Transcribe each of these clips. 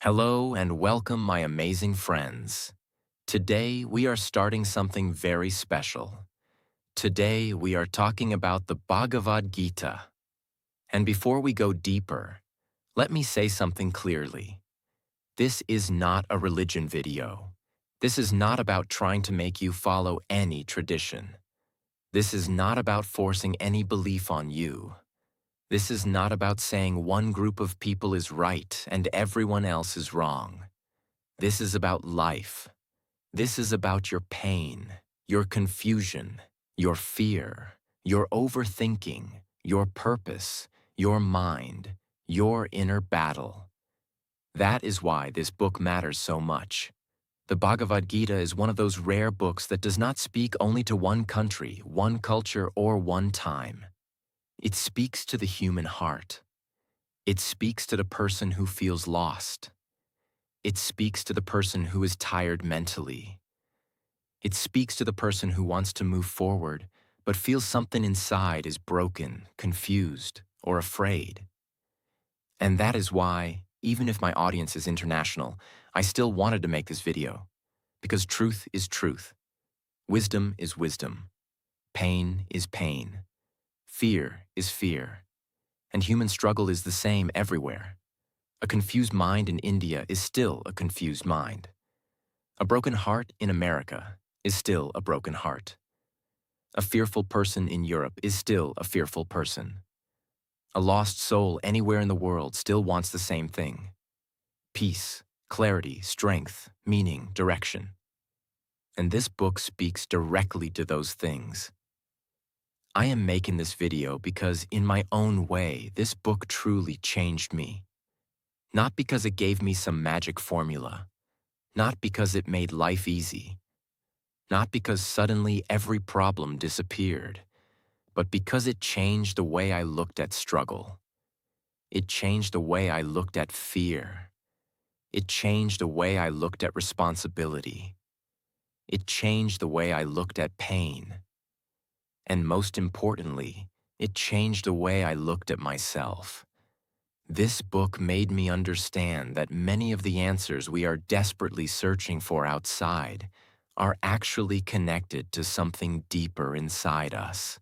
Hello and welcome, my amazing friends. Today we are starting something very special. Today we are talking about the Bhagavad Gita. And before we go deeper, let me say something clearly. This is not a religion video. This is not about trying to make you follow any tradition. This is not about forcing any belief on you. This is not about saying one group of people is right and everyone else is wrong. This is about life. This is about your pain, your confusion, your fear, your overthinking, your purpose, your mind, your inner battle. That is why this book matters so much. The Bhagavad Gita is one of those rare books that does not speak only to one country, one culture, or one time. It speaks to the human heart. It speaks to the person who feels lost. It speaks to the person who is tired mentally. It speaks to the person who wants to move forward, but feels something inside is broken, confused, or afraid. And that is why, even if my audience is international, I still wanted to make this video. Because truth is truth. Wisdom is wisdom. Pain is pain. Fear is fear. And human struggle is the same everywhere. A confused mind in India is still a confused mind. A broken heart in America is still a broken heart. A fearful person in Europe is still a fearful person. A lost soul anywhere in the world still wants the same thing: peace, clarity, strength, meaning, direction. And this book speaks directly to those things. I am making this video because, in my own way, this book truly changed me. Not because it gave me some magic formula, not because it made life easy, not because suddenly every problem disappeared, but because it changed the way I looked at struggle. It changed the way I looked at fear. It changed the way I looked at responsibility. It changed the way I looked at pain. And most importantly, it changed the way I looked at myself. This book made me understand that many of the answers we are desperately searching for outside are actually connected to something deeper inside us.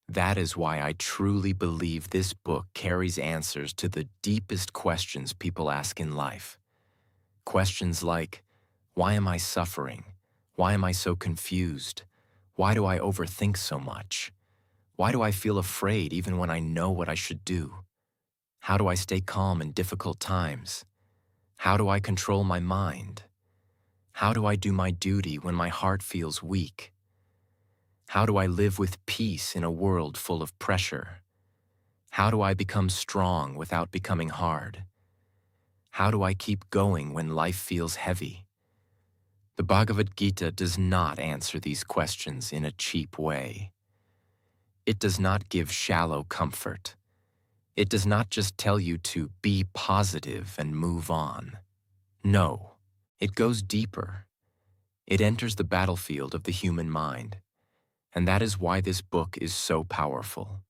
That is why I truly believe this book carries answers to the deepest questions people ask in life. Questions like, why am I suffering? Why am I so confused? Why do I overthink so much? Why do I feel afraid even when I know what I should do? How do I stay calm in difficult times? How do I control my mind? How do I do my duty when my heart feels weak? How do I live with peace in a world full of pressure? How do I become strong without becoming hard? How do I keep going when life feels heavy? The Bhagavad Gita does not answer these questions in a cheap way. It does not give shallow comfort. It does not just tell you to be positive and move on. No, it goes deeper. It enters the battlefield of the human mind. And that is why this book is so powerful.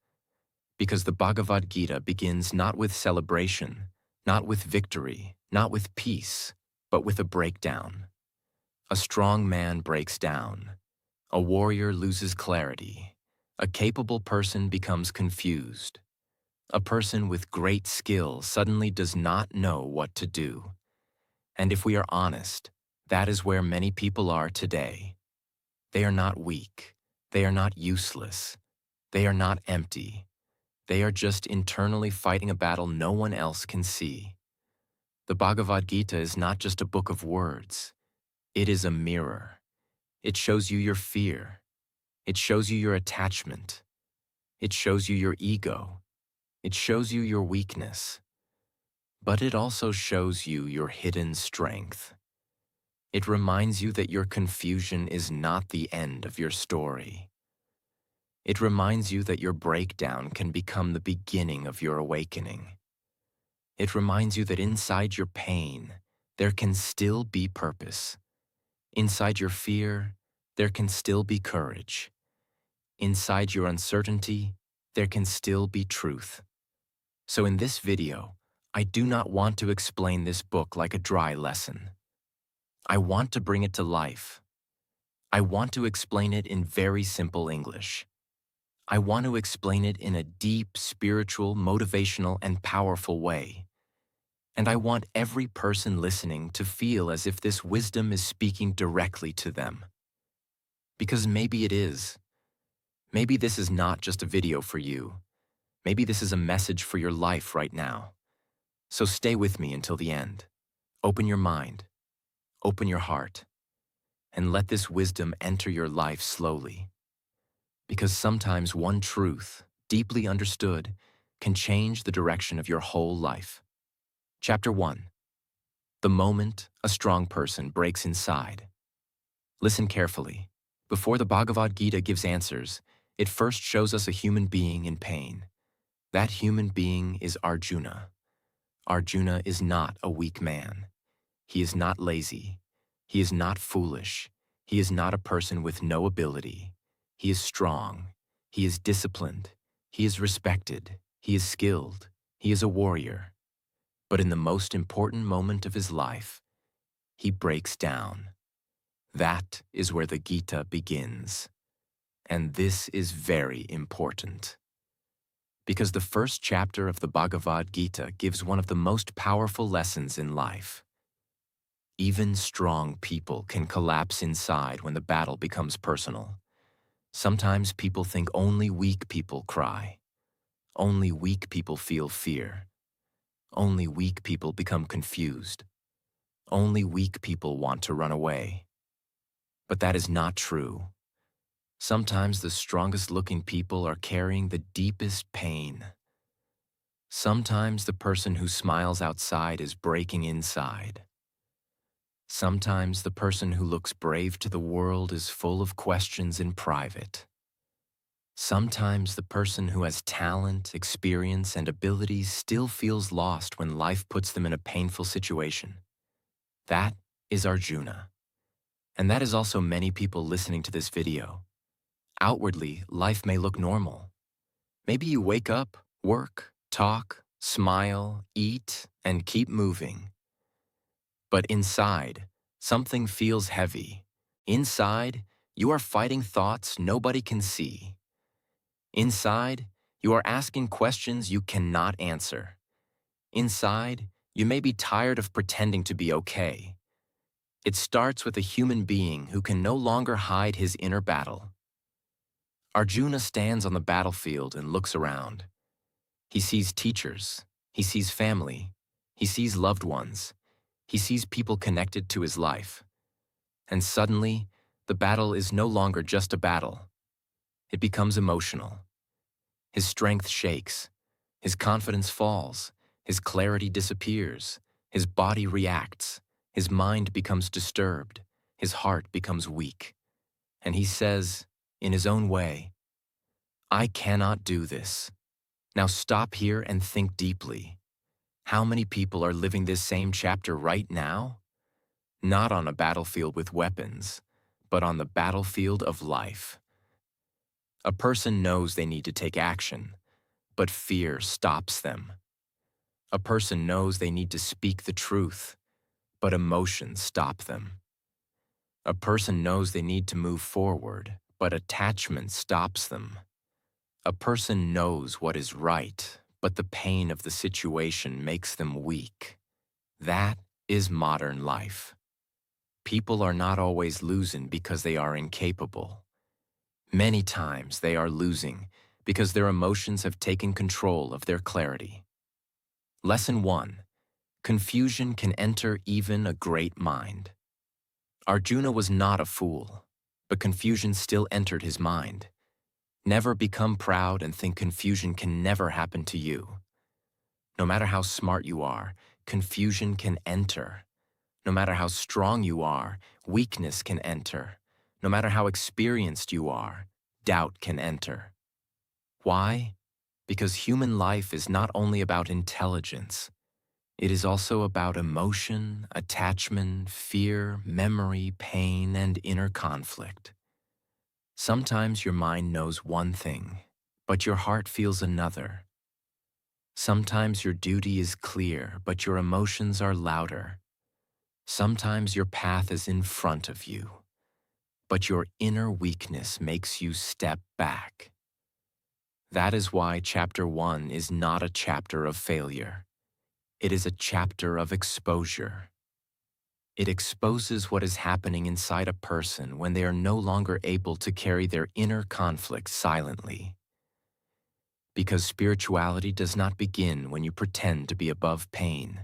Because the Bhagavad Gita begins not with celebration, not with victory, not with peace, but with a breakdown. A strong man breaks down. A warrior loses clarity. A capable person becomes confused. A person with great skill suddenly does not know what to do. And if we are honest, that is where many people are today. They are not weak. They are not useless. They are not empty. They are just internally fighting a battle no one else can see. The Bhagavad Gita is not just a book of words. It is a mirror. It shows you your fear. It shows you your attachment. It shows you your ego. It shows you your weakness. But it also shows you your hidden strength. It reminds you that your confusion is not the end of your story. It reminds you that your breakdown can become the beginning of your awakening. It reminds you that inside your pain, there can still be purpose. Inside your fear, there can still be courage. Inside your uncertainty, there can still be truth. So in this video, I do not want to explain this book like a dry lesson. I want to bring it to life. I want to explain it in very simple English. I want to explain it in a deep, spiritual, motivational, and powerful way. And I want every person listening to feel as if this wisdom is speaking directly to them. Because maybe it is. Maybe this is not just a video for you. Maybe this is a message for your life right now. So stay with me until the end. Open your mind, open your heart, and let this wisdom enter your life slowly. Because sometimes one truth, deeply understood, can change the direction of your whole life. Chapter 1. The moment a strong person breaks inside. Listen carefully. Before the Bhagavad Gita gives answers, it first shows us a human being in pain. That human being is Arjuna. Arjuna is not a weak man. He is not lazy. He is not foolish. He is not a person with no ability. He is strong. He is disciplined. He is respected. He is skilled. He is a warrior. But in the most important moment of his life, he breaks down. That is where the Gita begins. And this is very important. Because the first chapter of the Bhagavad Gita gives one of the most powerful lessons in life. Even strong people can collapse inside when the battle becomes personal. Sometimes people think only weak people cry. Only weak people feel fear. Only weak people become confused. Only weak people want to run away. But that is not true. Sometimes the strongest-looking people are carrying the deepest pain. Sometimes the person who smiles outside is breaking inside. Sometimes the person who looks brave to the world is full of questions in private. Sometimes the person who has talent, experience, and abilities still feels lost when life puts them in a painful situation. That is Arjuna. And that is also many people listening to this video. Outwardly, life may look normal. Maybe you wake up, work, talk, smile, eat, and keep moving. But inside, something feels heavy. Inside, you are fighting thoughts nobody can see. Inside, you are asking questions you cannot answer. Inside, you may be tired of pretending to be okay. It starts with a human being who can no longer hide his inner battle. Arjuna stands on the battlefield and looks around. He sees teachers, he sees family, he sees loved ones, he sees people connected to his life. And suddenly, the battle is no longer just a battle. It becomes emotional. His strength shakes, his confidence falls, his clarity disappears, his body reacts, his mind becomes disturbed, his heart becomes weak. And he says, in his own way, "I cannot do this." Now stop here and think deeply. How many people are living this same chapter right now? Not on a battlefield with weapons, but on the battlefield of life. A person knows they need to take action, but fear stops them. A person knows they need to speak the truth, but emotions stop them. A person knows they need to move forward, but attachment stops them. A person knows what is right, but the pain of the situation makes them weak. That is modern life. People are not always losing because they are incapable. Many times they are losing because their emotions have taken control of their clarity. Lesson 1. Confusion can enter even a great mind. Arjuna was not a fool, but confusion still entered his mind. Never become proud and think confusion can never happen to you. No matter how smart you are, confusion can enter. No matter how strong you are, weakness can enter. No matter how experienced you are, doubt can enter. Why? Because human life is not only about intelligence. It is also about emotion, attachment, fear, memory, pain, and inner conflict. Sometimes your mind knows one thing, but your heart feels another. Sometimes your duty is clear, but your emotions are louder. Sometimes your path is in front of you, but your inner weakness makes you step back. That is why chapter 1 is not a chapter of failure. It is a chapter of exposure. It exposes what is happening inside a person when they are no longer able to carry their inner conflict silently. Because spirituality does not begin when you pretend to be above pain.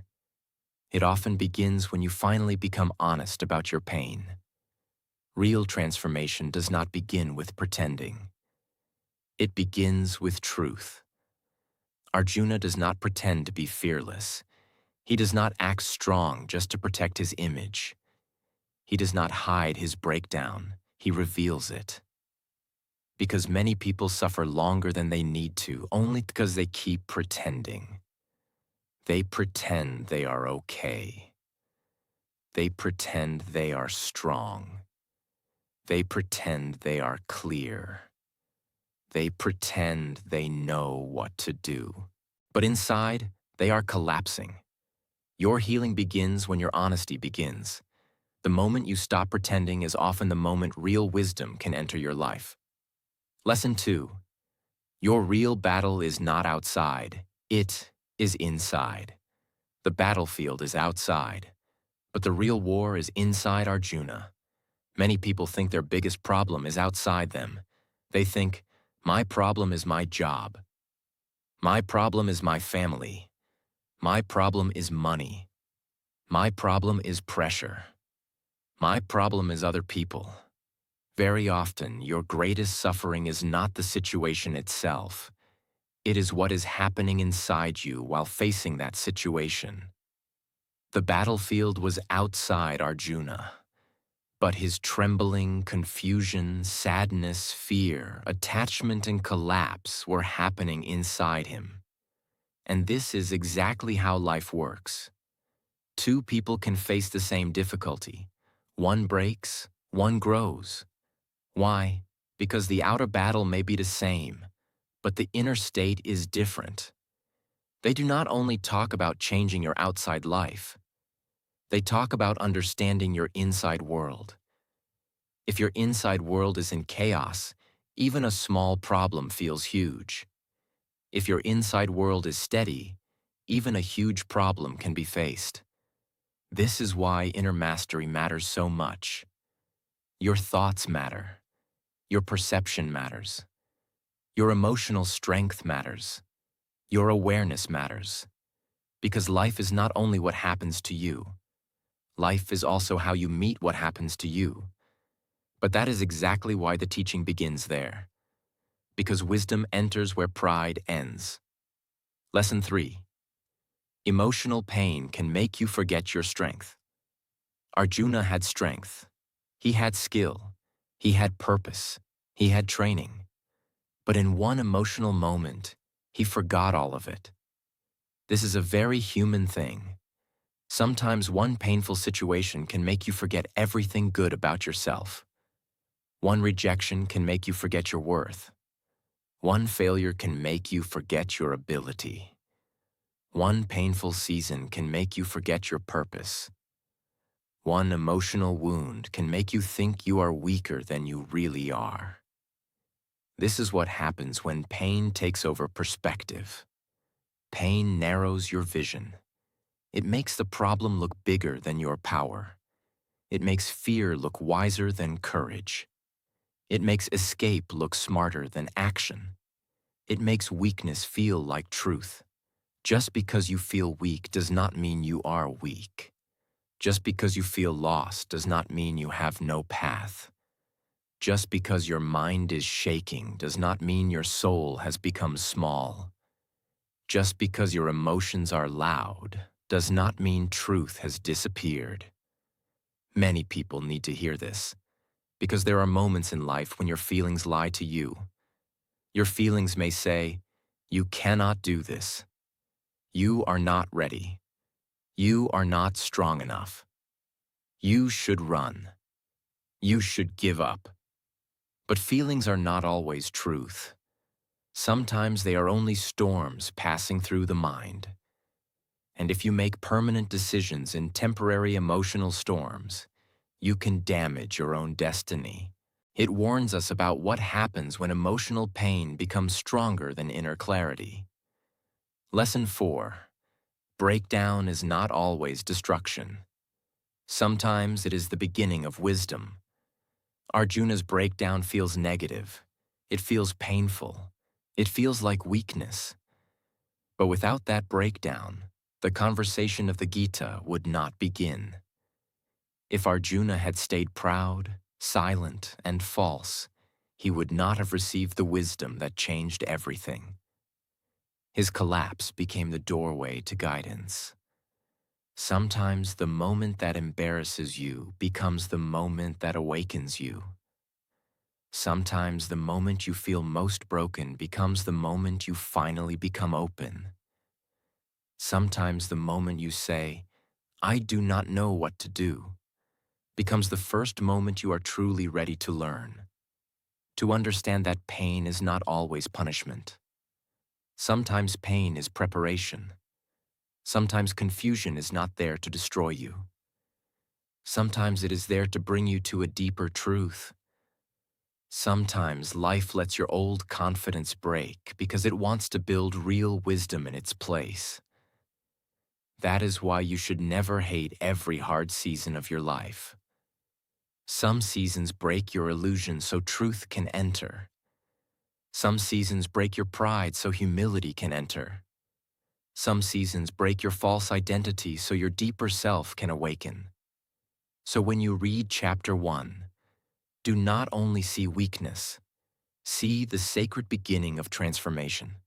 It often begins when you finally become honest about your pain. Real transformation does not begin with pretending. It begins with truth. Arjuna does not pretend to be fearless. He does not act strong just to protect his image. He does not hide his breakdown. He reveals it. Because many people suffer longer than they need to only because they keep pretending. They pretend they are okay. They pretend they are strong. They pretend they are clear. They pretend they know what to do. But inside, they are collapsing. Your healing begins when your honesty begins. The moment you stop pretending is often the moment real wisdom can enter your life. Lesson 2. Your real battle is not outside. It is inside. The battlefield is outside, but the real war is inside Arjuna. Many people think their biggest problem is outside them. They think, my problem is my job. My problem is my family. My problem is money. My problem is pressure. My problem is other people. Very often, your greatest suffering is not the situation itself. It is what is happening inside you while facing that situation. The battlefield was outside Arjuna, but his trembling, confusion, sadness, fear, attachment, and collapse were happening inside him. And this is exactly how life works. Two people can face the same difficulty. One breaks, one grows. Why? Because the outer battle may be the same, but the inner state is different. They do not only talk about changing your outside life. They talk about understanding your inside world. If your inside world is in chaos, even a small problem feels huge. If your inside world is steady, even a huge problem can be faced. This is why inner mastery matters so much. Your thoughts matter. Your perception matters. Your emotional strength matters. Your awareness matters. Because life is not only what happens to you. Life is also how you meet what happens to you. But that is exactly why the teaching begins there. Because wisdom enters where pride ends. Lesson 3. Emotional pain can make you forget your strength. Arjuna had strength. He had skill. He had purpose. He had training. But in one emotional moment, he forgot all of it. This is a very human thing. Sometimes one painful situation can make you forget everything good about yourself. One rejection can make you forget your worth. One failure can make you forget your ability. One painful season can make you forget your purpose. One emotional wound can make you think you are weaker than you really are. This is what happens when pain takes over perspective. Pain narrows your vision. It makes the problem look bigger than your power. It makes fear look wiser than courage. It makes escape look smarter than action. It makes weakness feel like truth. Just because you feel weak does not mean you are weak. Just because you feel lost does not mean you have no path. Just because your mind is shaking does not mean your soul has become small. Just because your emotions are loud does not mean truth has disappeared. Many people need to hear this, because there are moments in life when your feelings lie to you. Your feelings may say, you cannot do this. You are not ready. You are not strong enough. You should run. You should give up. But feelings are not always truth. Sometimes they are only storms passing through the mind. And if you make permanent decisions in temporary emotional storms, you can damage your own destiny. It warns us about what happens when emotional pain becomes stronger than inner clarity. Lesson 4. Breakdown is not always destruction. Sometimes it is the beginning of wisdom. Arjuna's breakdown feels negative. It feels painful. It feels like weakness. But without that breakdown, the conversation of the Gita would not begin. If Arjuna had stayed proud, silent, and false, he would not have received the wisdom that changed everything. His collapse became the doorway to guidance. Sometimes the moment that embarrasses you becomes the moment that awakens you. Sometimes the moment you feel most broken becomes the moment you finally become open. Sometimes the moment you say, "I do not know what to do," becomes the first moment you are truly ready to learn. To understand that pain is not always punishment. Sometimes pain is preparation. Sometimes confusion is not there to destroy you. Sometimes it is there to bring you to a deeper truth. Sometimes life lets your old confidence break because it wants to build real wisdom in its place. That is why you should never hate every hard season of your life. Some seasons break your illusion so truth can enter. Some seasons break your pride so humility can enter. Some seasons break your false identity so your deeper self can awaken. So when you read chapter 1, do not only see weakness, see the sacred beginning of transformation.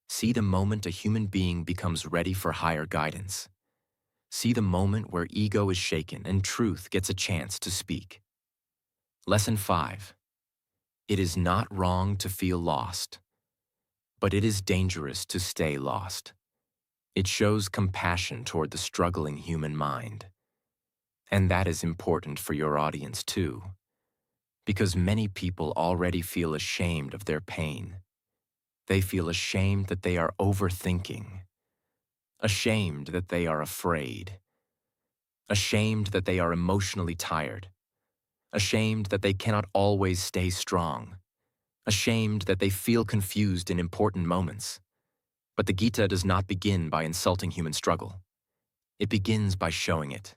See the moment a human being becomes ready for higher guidance. See the moment where ego is shaken and truth gets a chance to speak. Lesson 5. It is not wrong to feel lost, but it is dangerous to stay lost. It shows compassion toward the struggling human mind. And that is important for your audience too, because many people already feel ashamed of their pain. They feel ashamed that they are overthinking, ashamed that they are afraid, ashamed that they are emotionally tired, ashamed that they cannot always stay strong, ashamed that they feel confused in important moments. But the Gita does not begin by insulting human struggle. It begins by showing it.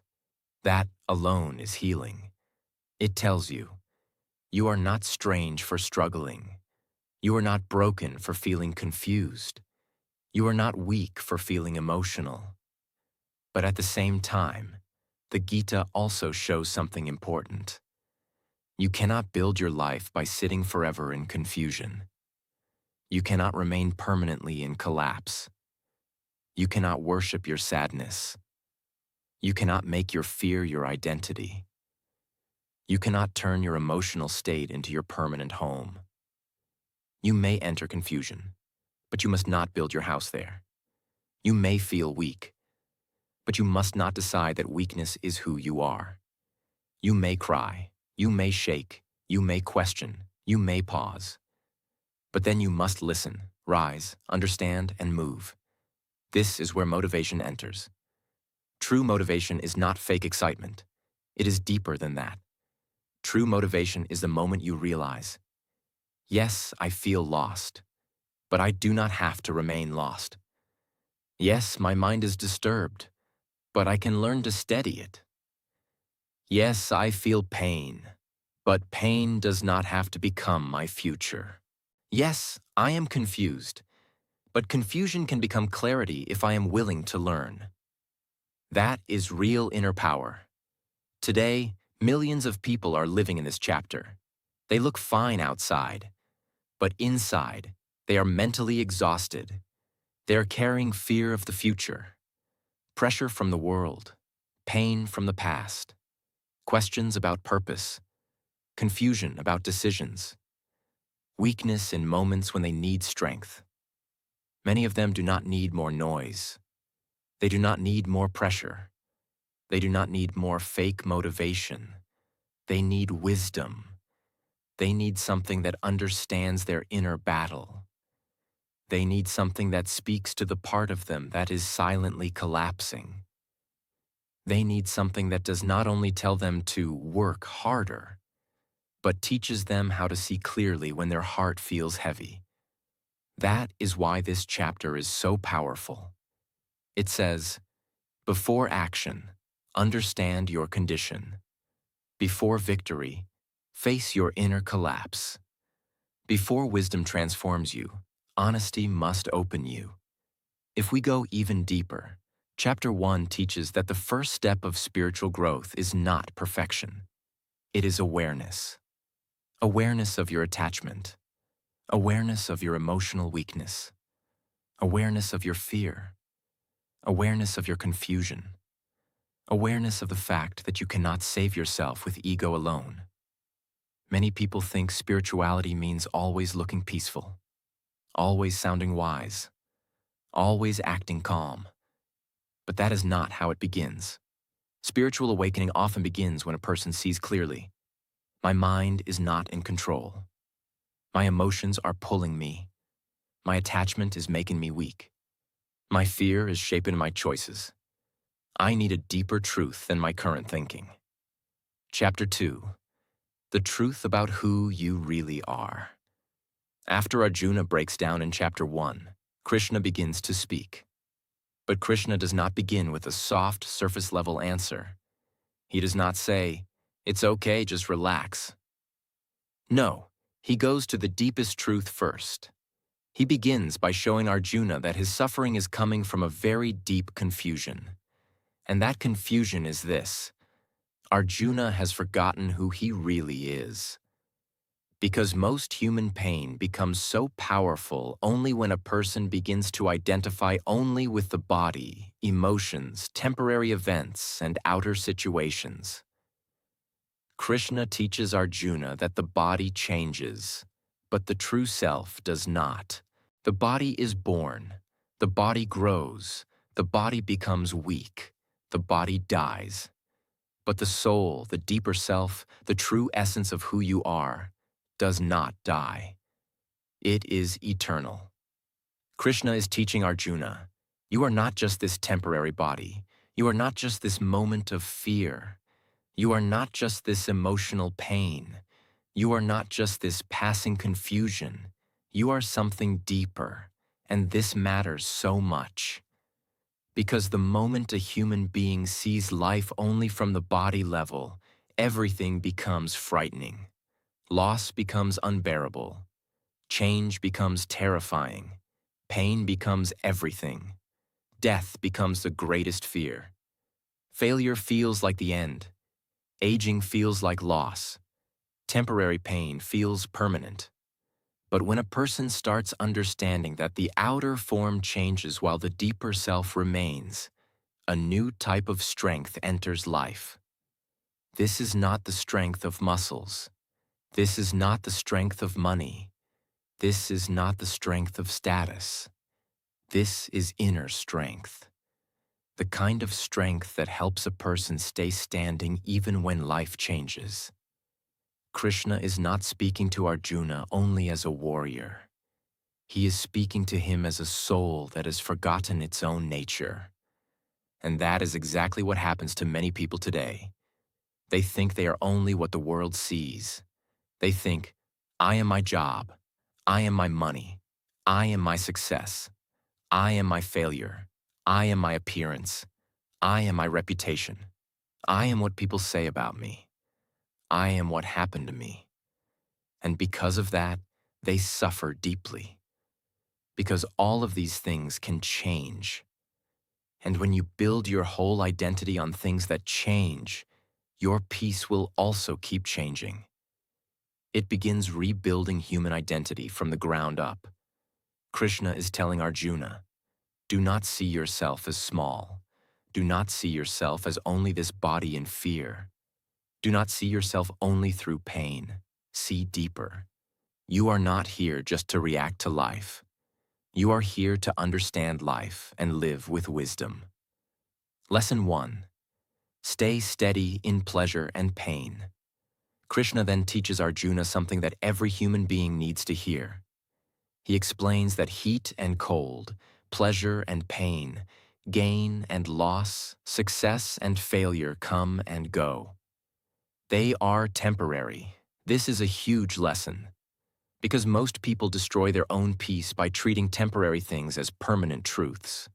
That alone is healing. It tells you, you are not strange for struggling. You are not broken for feeling confused. You are not weak for feeling emotional. But at the same time, the Gita also shows something important. You cannot build your life by sitting forever in confusion. You cannot remain permanently in collapse. You cannot worship your sadness. You cannot make your fear your identity. You cannot turn your emotional state into your permanent home. You may enter confusion, but you must not build your house there. You may feel weak, but you must not decide that weakness is who you are. You may cry, you may shake, you may question, you may pause. But then you must listen, rise, understand, and move. This is where motivation enters. True motivation is not fake excitement. It is deeper than that. True motivation is the moment you realize, yes, I feel lost, but I do not have to remain lost. Yes, my mind is disturbed, but I can learn to steady it. Yes, I feel pain, but pain does not have to become my future. Yes, I am confused, but confusion can become clarity if I am willing to learn. That is real inner power. Today, millions of people are living in this chapter. They look fine outside, but inside, they are mentally exhausted. They are carrying fear of the future, pressure from the world, pain from the past, questions about purpose, confusion about decisions, weakness in moments when they need strength. Many of them do not need more noise. They do not need more pressure. They do not need more fake motivation. They need wisdom. They need something that understands their inner battle. They need something that speaks to the part of them that is silently collapsing. They need something that does not only tell them to work harder, but teaches them how to see clearly when their heart feels heavy. That is why this chapter is so powerful. It says, before action, understand your condition. Before victory, face your inner collapse. Before wisdom transforms you, honesty must open you. If we go even deeper, Chapter 1 teaches that the first step of spiritual growth is not perfection. It is awareness. Awareness of your attachment. Awareness of your emotional weakness. Awareness of your fear. Awareness of your confusion. Awareness of the fact that you cannot save yourself with ego alone. Many people think spirituality means always looking peaceful, always sounding wise, always acting calm. But that is not how it begins. Spiritual awakening often begins when a person sees clearly. My mind is not in control. My emotions are pulling me. My attachment is making me weak. My fear is shaping my choices. I need a deeper truth than my current thinking. Chapter 2. The truth about who you really are. After Arjuna breaks down in Chapter 1, Krishna begins to speak. But Krishna does not begin with a soft, surface-level answer. He does not say, "It's okay, just relax." No, he goes to the deepest truth first. He begins by showing Arjuna that his suffering is coming from a very deep confusion. And that confusion is this: Arjuna has forgotten who he really is. Because most human pain becomes so powerful only when a person begins to identify only with the body, emotions, temporary events, and outer situations. Krishna teaches Arjuna that the body changes, but the true self does not. The body is born, the body grows, the body becomes weak, the body dies. But the soul, the deeper self, the true essence of who you are, does not die. It is eternal. Krishna is teaching Arjuna, you are not just this temporary body. You are not just this moment of fear. You are not just this emotional pain. You are not just this passing confusion. You are something deeper, and this matters so much. Because the moment a human being sees life only from the body level, everything becomes frightening. Loss becomes unbearable. Change becomes terrifying. Pain becomes everything. Death becomes the greatest fear. Failure feels like the end. Aging feels like loss. Temporary pain feels permanent. But when a person starts understanding that the outer form changes while the deeper self remains, a new type of strength enters life. This is not the strength of muscles. This is not the strength of money. This is not the strength of status. This is inner strength. The kind of strength that helps a person stay standing even when life changes. Krishna is not speaking to Arjuna only as a warrior. He is speaking to him as a soul that has forgotten its own nature. And that is exactly what happens to many people today. They think they are only what the world sees. They think, I am my job. I am my money. I am my success. I am my failure. I am my appearance. I am my reputation. I am what people say about me. I am what happened to me. And because of that, they suffer deeply. Because all of these things can change. And when you build your whole identity on things that change, your peace will also keep changing. It begins rebuilding human identity from the ground up. Krishna is telling Arjuna, do not see yourself as small. Do not see yourself as only this body in fear. Do not see yourself only through pain. See deeper. You are not here just to react to life. You are here to understand life and live with wisdom. Lesson 1. Stay steady in pleasure and pain. Krishna then teaches Arjuna something that every human being needs to hear. He explains that heat and cold, pleasure and pain, gain and loss, success and failure come and go. They are temporary. This is a huge lesson, because most people destroy their own peace by treating temporary things as permanent truths.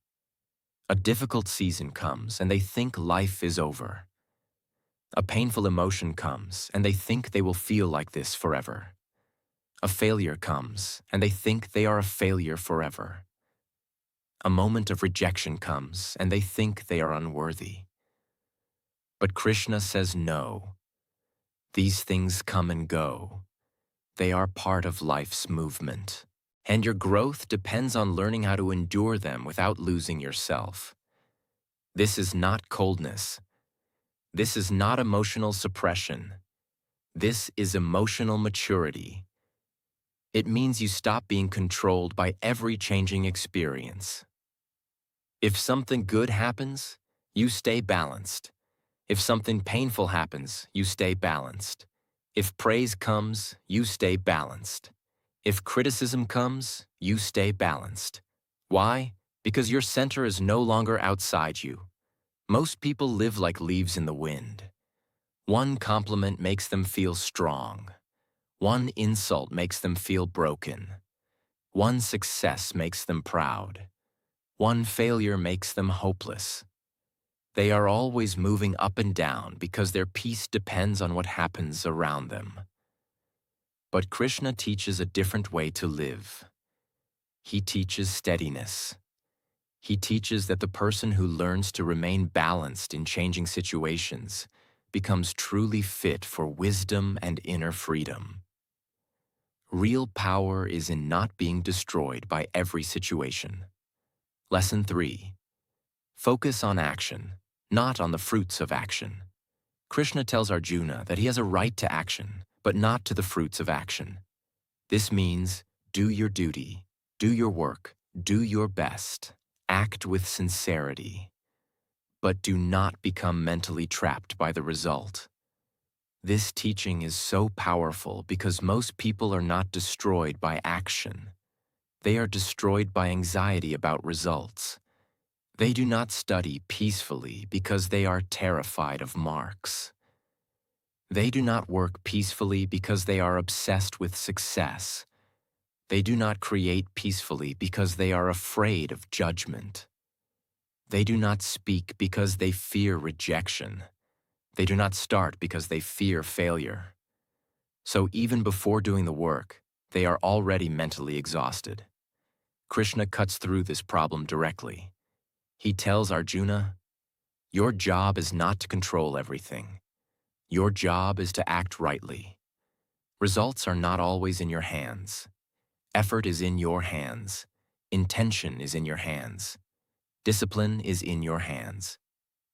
A difficult season comes and they think life is over. A painful emotion comes and they think they will feel like this forever. A failure comes and they think they are a failure forever. A moment of rejection comes and they think they are unworthy. But Krishna says no. These things come and go. They are part of life's movement. And your growth depends on learning how to endure them without losing yourself. This is not coldness. This is not emotional suppression. This is emotional maturity. It means you stop being controlled by every changing experience. If something good happens, you stay balanced. If something painful happens, you stay balanced. If praise comes, you stay balanced. If criticism comes, you stay balanced. Why? Because your center is no longer outside you. Most people live like leaves in the wind. One compliment makes them feel strong. One insult makes them feel broken. One success makes them proud. One failure makes them hopeless. They are always moving up and down because their peace depends on what happens around them. But Krishna teaches a different way to live. He teaches steadiness. He teaches that the person who learns to remain balanced in changing situations becomes truly fit for wisdom and inner freedom. Real power is in not being destroyed by every situation. Lesson 3. Focus on action, not on the fruits of action. Krishna tells Arjuna that he has a right to action, but not to the fruits of action. This means do your duty, do your work, do your best, act with sincerity, but do not become mentally trapped by the result. This teaching is so powerful because most people are not destroyed by action. They are destroyed by anxiety about results. They do not study peacefully because they are terrified of marks. They do not work peacefully because they are obsessed with success. They do not create peacefully because they are afraid of judgment. They do not speak because they fear rejection. They do not start because they fear failure. So even before doing the work, they are already mentally exhausted. Krishna cuts through this problem directly. He tells Arjuna, your job is not to control everything. Your job is to act rightly. Results are not always in your hands. Effort is in your hands. Intention is in your hands. Discipline is in your hands.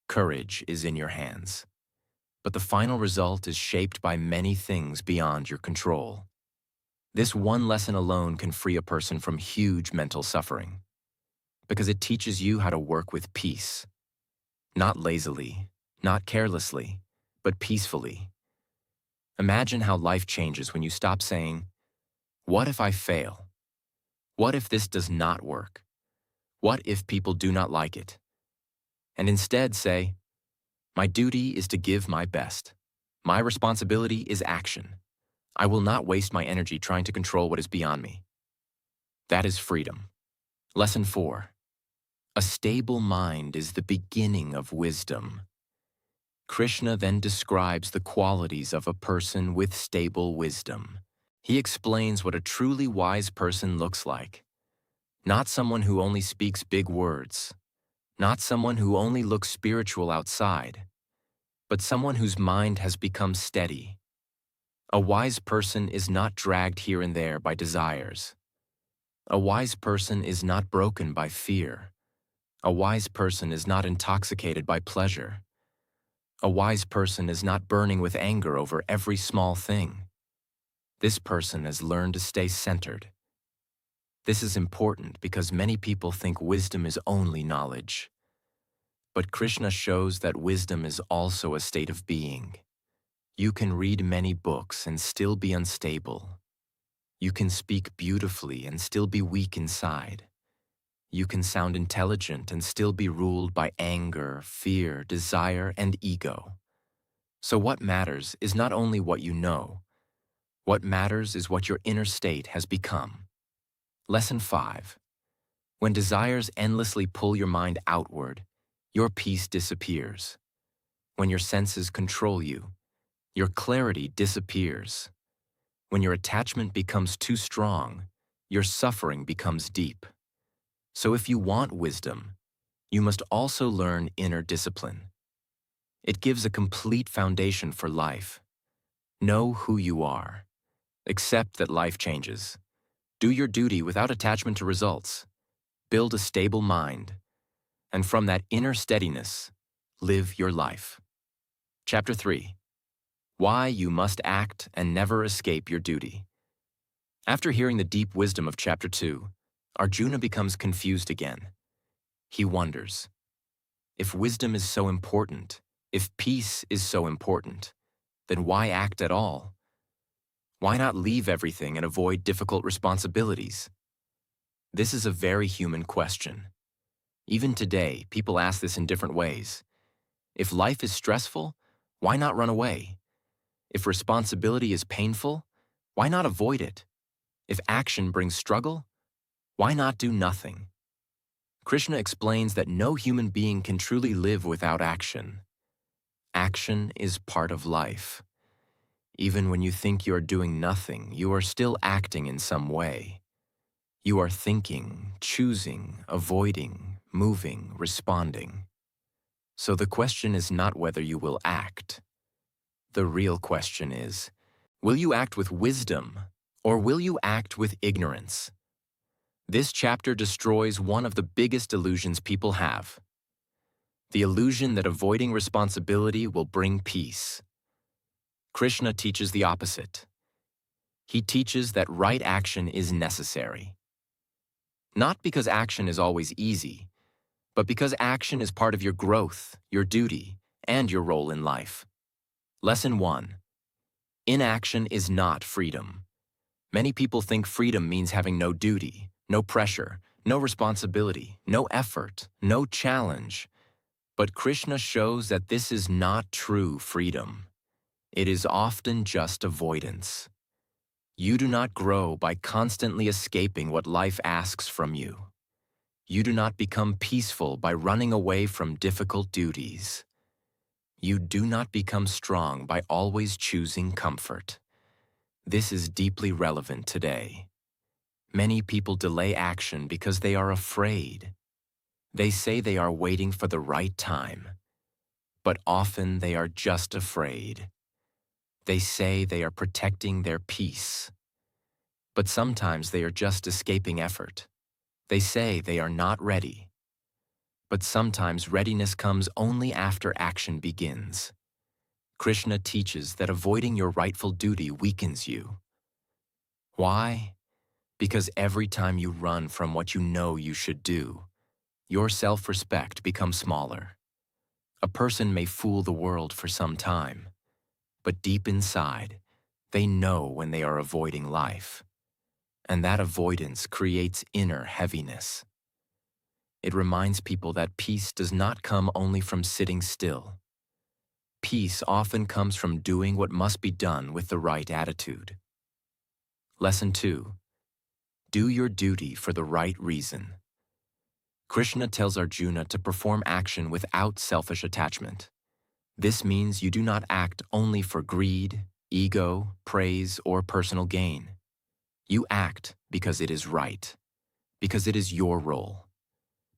Courage is in your hands. But the final result is shaped by many things beyond your control. This one lesson alone can free a person from huge mental suffering, because it teaches you how to work with peace. Not lazily, not carelessly, but peacefully. Imagine how life changes when you stop saying, what if I fail? What if this does not work? What if people do not like it? And instead say, my duty is to give my best. My responsibility is action. I will not waste my energy trying to control what is beyond me. That is freedom. Lesson 4. A stable mind is the beginning of wisdom. Krishna then describes the qualities of a person with stable wisdom. He explains what a truly wise person looks like. Not someone who only speaks big words. Not someone who only looks spiritual outside, but someone whose mind has become steady. A wise person is not dragged here and there by desires. A wise person is not broken by fear. A wise person is not intoxicated by pleasure. A wise person is not burning with anger over every small thing. This person has learned to stay centered. This is important because many people think wisdom is only knowledge. But Krishna shows that wisdom is also a state of being. You can read many books and still be unstable. You can speak beautifully and still be weak inside. You can sound intelligent and still be ruled by anger, fear, desire, and ego. So what matters is not only what you know. What matters is what your inner state has become. Lesson 5. When desires endlessly pull your mind outward, your peace disappears. When your senses control you, your clarity disappears. When your attachment becomes too strong, your suffering becomes deep. So if you want wisdom, you must also learn inner discipline. It gives a complete foundation for life. Know who you are. Accept that life changes. Do your duty without attachment to results. Build a stable mind. And from that inner steadiness, live your life. Chapter 3. Why you must act and never escape your duty. After hearing the deep wisdom of Chapter 2, Arjuna becomes confused again. He wonders, if wisdom is so important, if peace is so important, then why act at all? Why not leave everything and avoid difficult responsibilities? This is a very human question. Even today, people ask this in different ways. If life is stressful, why not run away? If responsibility is painful, why not avoid it? If action brings struggle, why not do nothing? Krishna explains that no human being can truly live without action. Action is part of life. Even when you think you are doing nothing, you are still acting in some way. You are thinking, choosing, avoiding, moving, responding. So the question is not whether you will act. The real question is, will you act with wisdom, or will you act with ignorance? This chapter destroys one of the biggest illusions people have. The illusion that avoiding responsibility will bring peace. Krishna teaches the opposite. He teaches that right action is necessary. Not because action is always easy, but because action is part of your growth, your duty, and your role in life. Lesson 1. Inaction is not freedom. Many people think freedom means having no duty, no pressure, no responsibility, no effort, no challenge. But Krishna shows that this is not true freedom. It is often just avoidance. You do not grow by constantly escaping what life asks from you. You do not become peaceful by running away from difficult duties. You do not become strong by always choosing comfort. This is deeply relevant today. Many people delay action because they are afraid. They say they are waiting for the right time, but often they are just afraid. They say they are protecting their peace, but sometimes they are just escaping effort. They say they are not ready, but sometimes readiness comes only after action begins. Krishna teaches that avoiding your rightful duty weakens you. Why? Because every time you run from what you know you should do, your self-respect becomes smaller. A person may fool the world for some time, but deep inside, they know when they are avoiding life. And that avoidance creates inner heaviness. It reminds people that peace does not come only from sitting still. Peace often comes from doing what must be done with the right attitude. Lesson 2. Do your duty for the right reason. Krishna tells Arjuna to perform action without selfish attachment. This means you do not act only for greed, ego, praise, or personal gain. You act because it is right, because it is your role,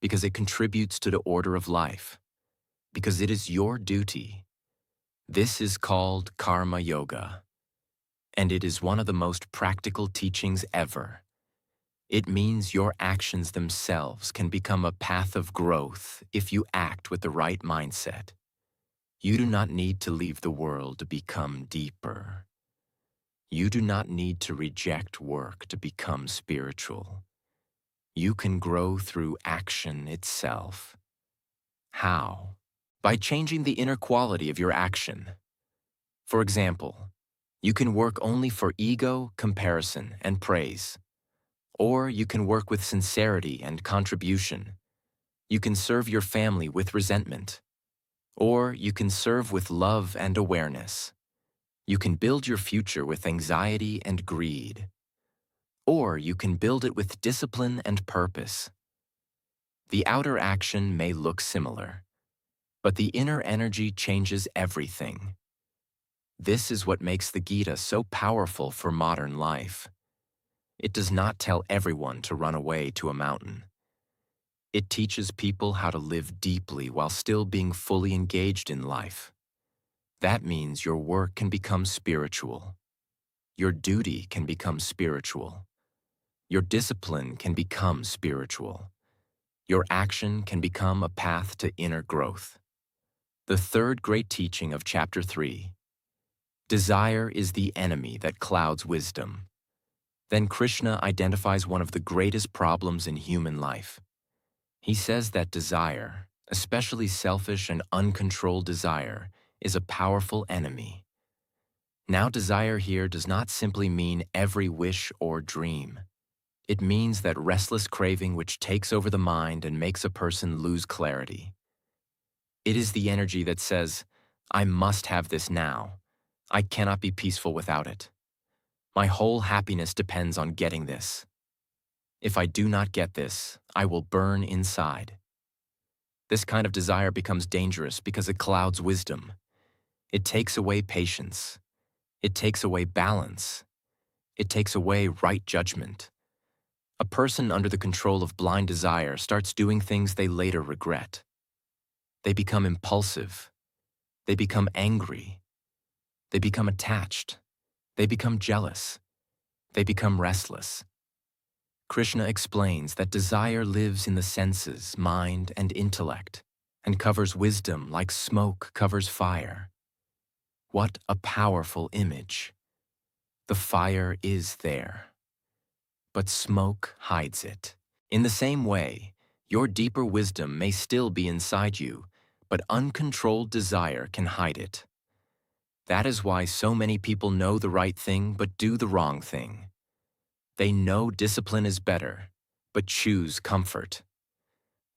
because it contributes to the order of life, because it is your duty. This is called karma yoga, and it is one of the most practical teachings ever. It means your actions themselves can become a path of growth if you act with the right mindset. You do not need to leave the world to become deeper. You do not need to reject work to become spiritual. You can grow through action itself. How? By changing the inner quality of your action. For example, You can work only for ego, comparison, and praise. Or you can work with sincerity and contribution. You can serve your family with resentment. Or you can serve with love and awareness. You can build your future with anxiety and greed. Or you can build it with discipline and purpose. The outer action may look similar, but the inner energy changes everything. This is what makes the Gita so powerful for modern life. It does not tell everyone to run away to a mountain. It teaches people how to live deeply while still being fully engaged in life. That means your work can become spiritual. Your duty can become spiritual. Your discipline can become spiritual. Your action can become a path to inner growth. The third great teaching of Chapter 3. Desire is the enemy that clouds wisdom. Then Krishna identifies one of the greatest problems in human life. He says that desire, especially selfish and uncontrolled desire, is a powerful enemy. Now, desire here does not simply mean every wish or dream. It means that restless craving which takes over the mind and makes a person lose clarity. It is the energy that says, I must have this now. I cannot be peaceful without it. My whole happiness depends on getting this. If I do not get this, I will burn inside. This kind of desire becomes dangerous because it clouds wisdom. It takes away patience. It takes away balance. It takes away right judgment. A person under the control of blind desire starts doing things they later regret. They become impulsive. They become angry. They become attached. They become jealous. They become restless. Krishna explains that desire lives in the senses, mind, and intellect, and covers wisdom like smoke covers fire. What a powerful image! The fire is there, but smoke hides it. In the same way, your deeper wisdom may still be inside you, but uncontrolled desire can hide it. That is why so many people know the right thing but do the wrong thing. They know discipline is better, but choose comfort.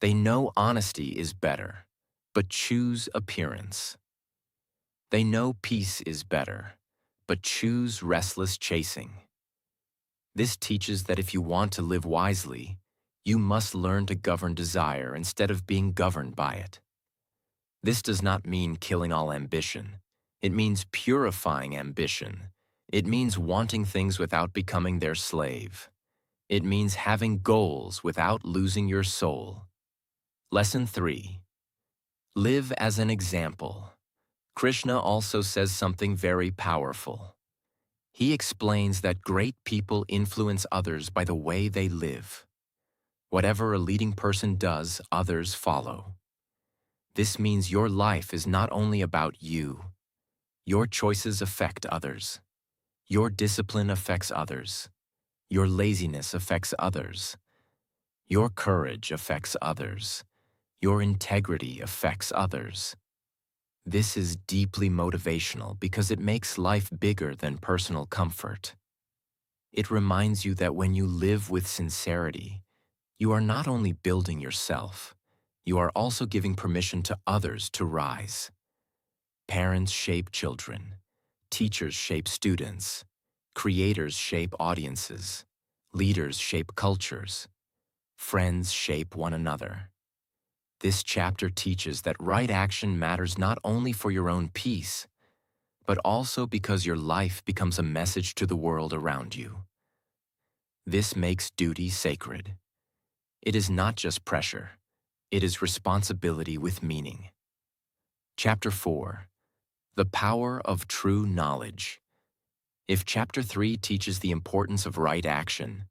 They know honesty is better, but choose appearance. They know peace is better, but choose restless chasing. This teaches that if you want to live wisely, you must learn to govern desire instead of being governed by it. This does not mean killing all ambition. It means purifying ambition. It means wanting things without becoming their slave. It means having goals without losing your soul. Lesson 3. Live as an example. Krishna also says something very powerful. He explains that great people influence others by the way they live. Whatever a leading person does, others follow. This means your life is not only about you. Your choices affect others. Your discipline affects others. Your laziness affects others. Your courage affects others. Your integrity affects others. This is deeply motivational because it makes life bigger than personal comfort. It reminds you that when you live with sincerity, you are not only building yourself, you are also giving permission to others to rise. Parents shape children. Teachers shape students. Creators shape audiences. Leaders shape cultures. Friends shape one another. This chapter teaches that right action matters not only for your own peace, but also because your life becomes a message to the world around you. This makes duty sacred. It is not just pressure. It is responsibility with meaning. Chapter 4. The Power of True Knowledge. If Chapter 3 teaches the importance of right action,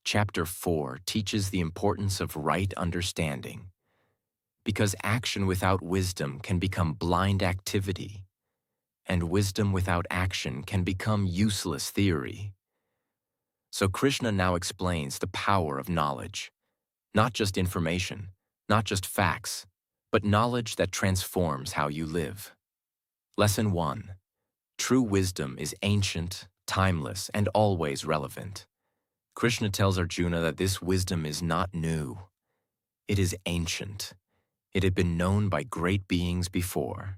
Chapter 4 teaches the importance of right understanding. Because action without wisdom can become blind activity, and wisdom without action can become useless theory. So Krishna now explains the power of knowledge. Not just information, not just facts, but knowledge that transforms how you live. Lesson 1. true wisdom is ancient, timeless, and always relevant. Krishna tells Arjuna that this wisdom is not new. It is ancient. It had been known by great beings before.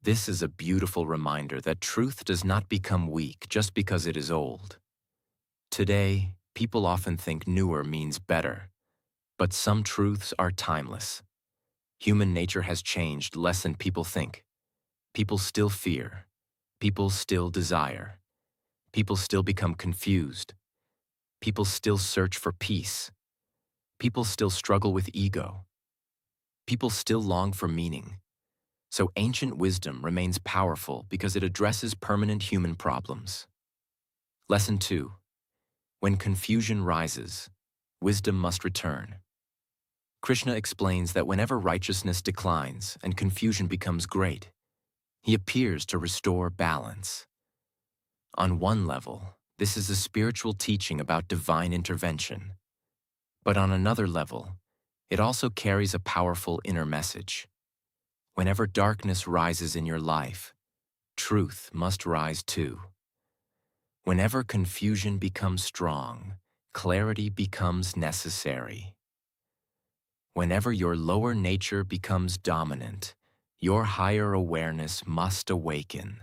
This is a beautiful reminder that truth does not become weak just because it is old. Today, people often think newer means better, but some truths are timeless. Human nature has changed less than people think. People still fear. People still desire. People still become confused. People still search for peace. People still struggle with ego. People still long for meaning. So ancient wisdom remains powerful because it addresses permanent human problems. Lesson 2. When confusion rises, wisdom must return. Krishna explains that whenever righteousness declines and confusion becomes great, he appears to restore balance. On one level, this is a spiritual teaching about divine intervention. But on another level, it also carries a powerful inner message. Whenever darkness rises in your life, truth must rise too. Whenever confusion becomes strong, clarity becomes necessary. Whenever your lower nature becomes dominant, your higher awareness must awaken.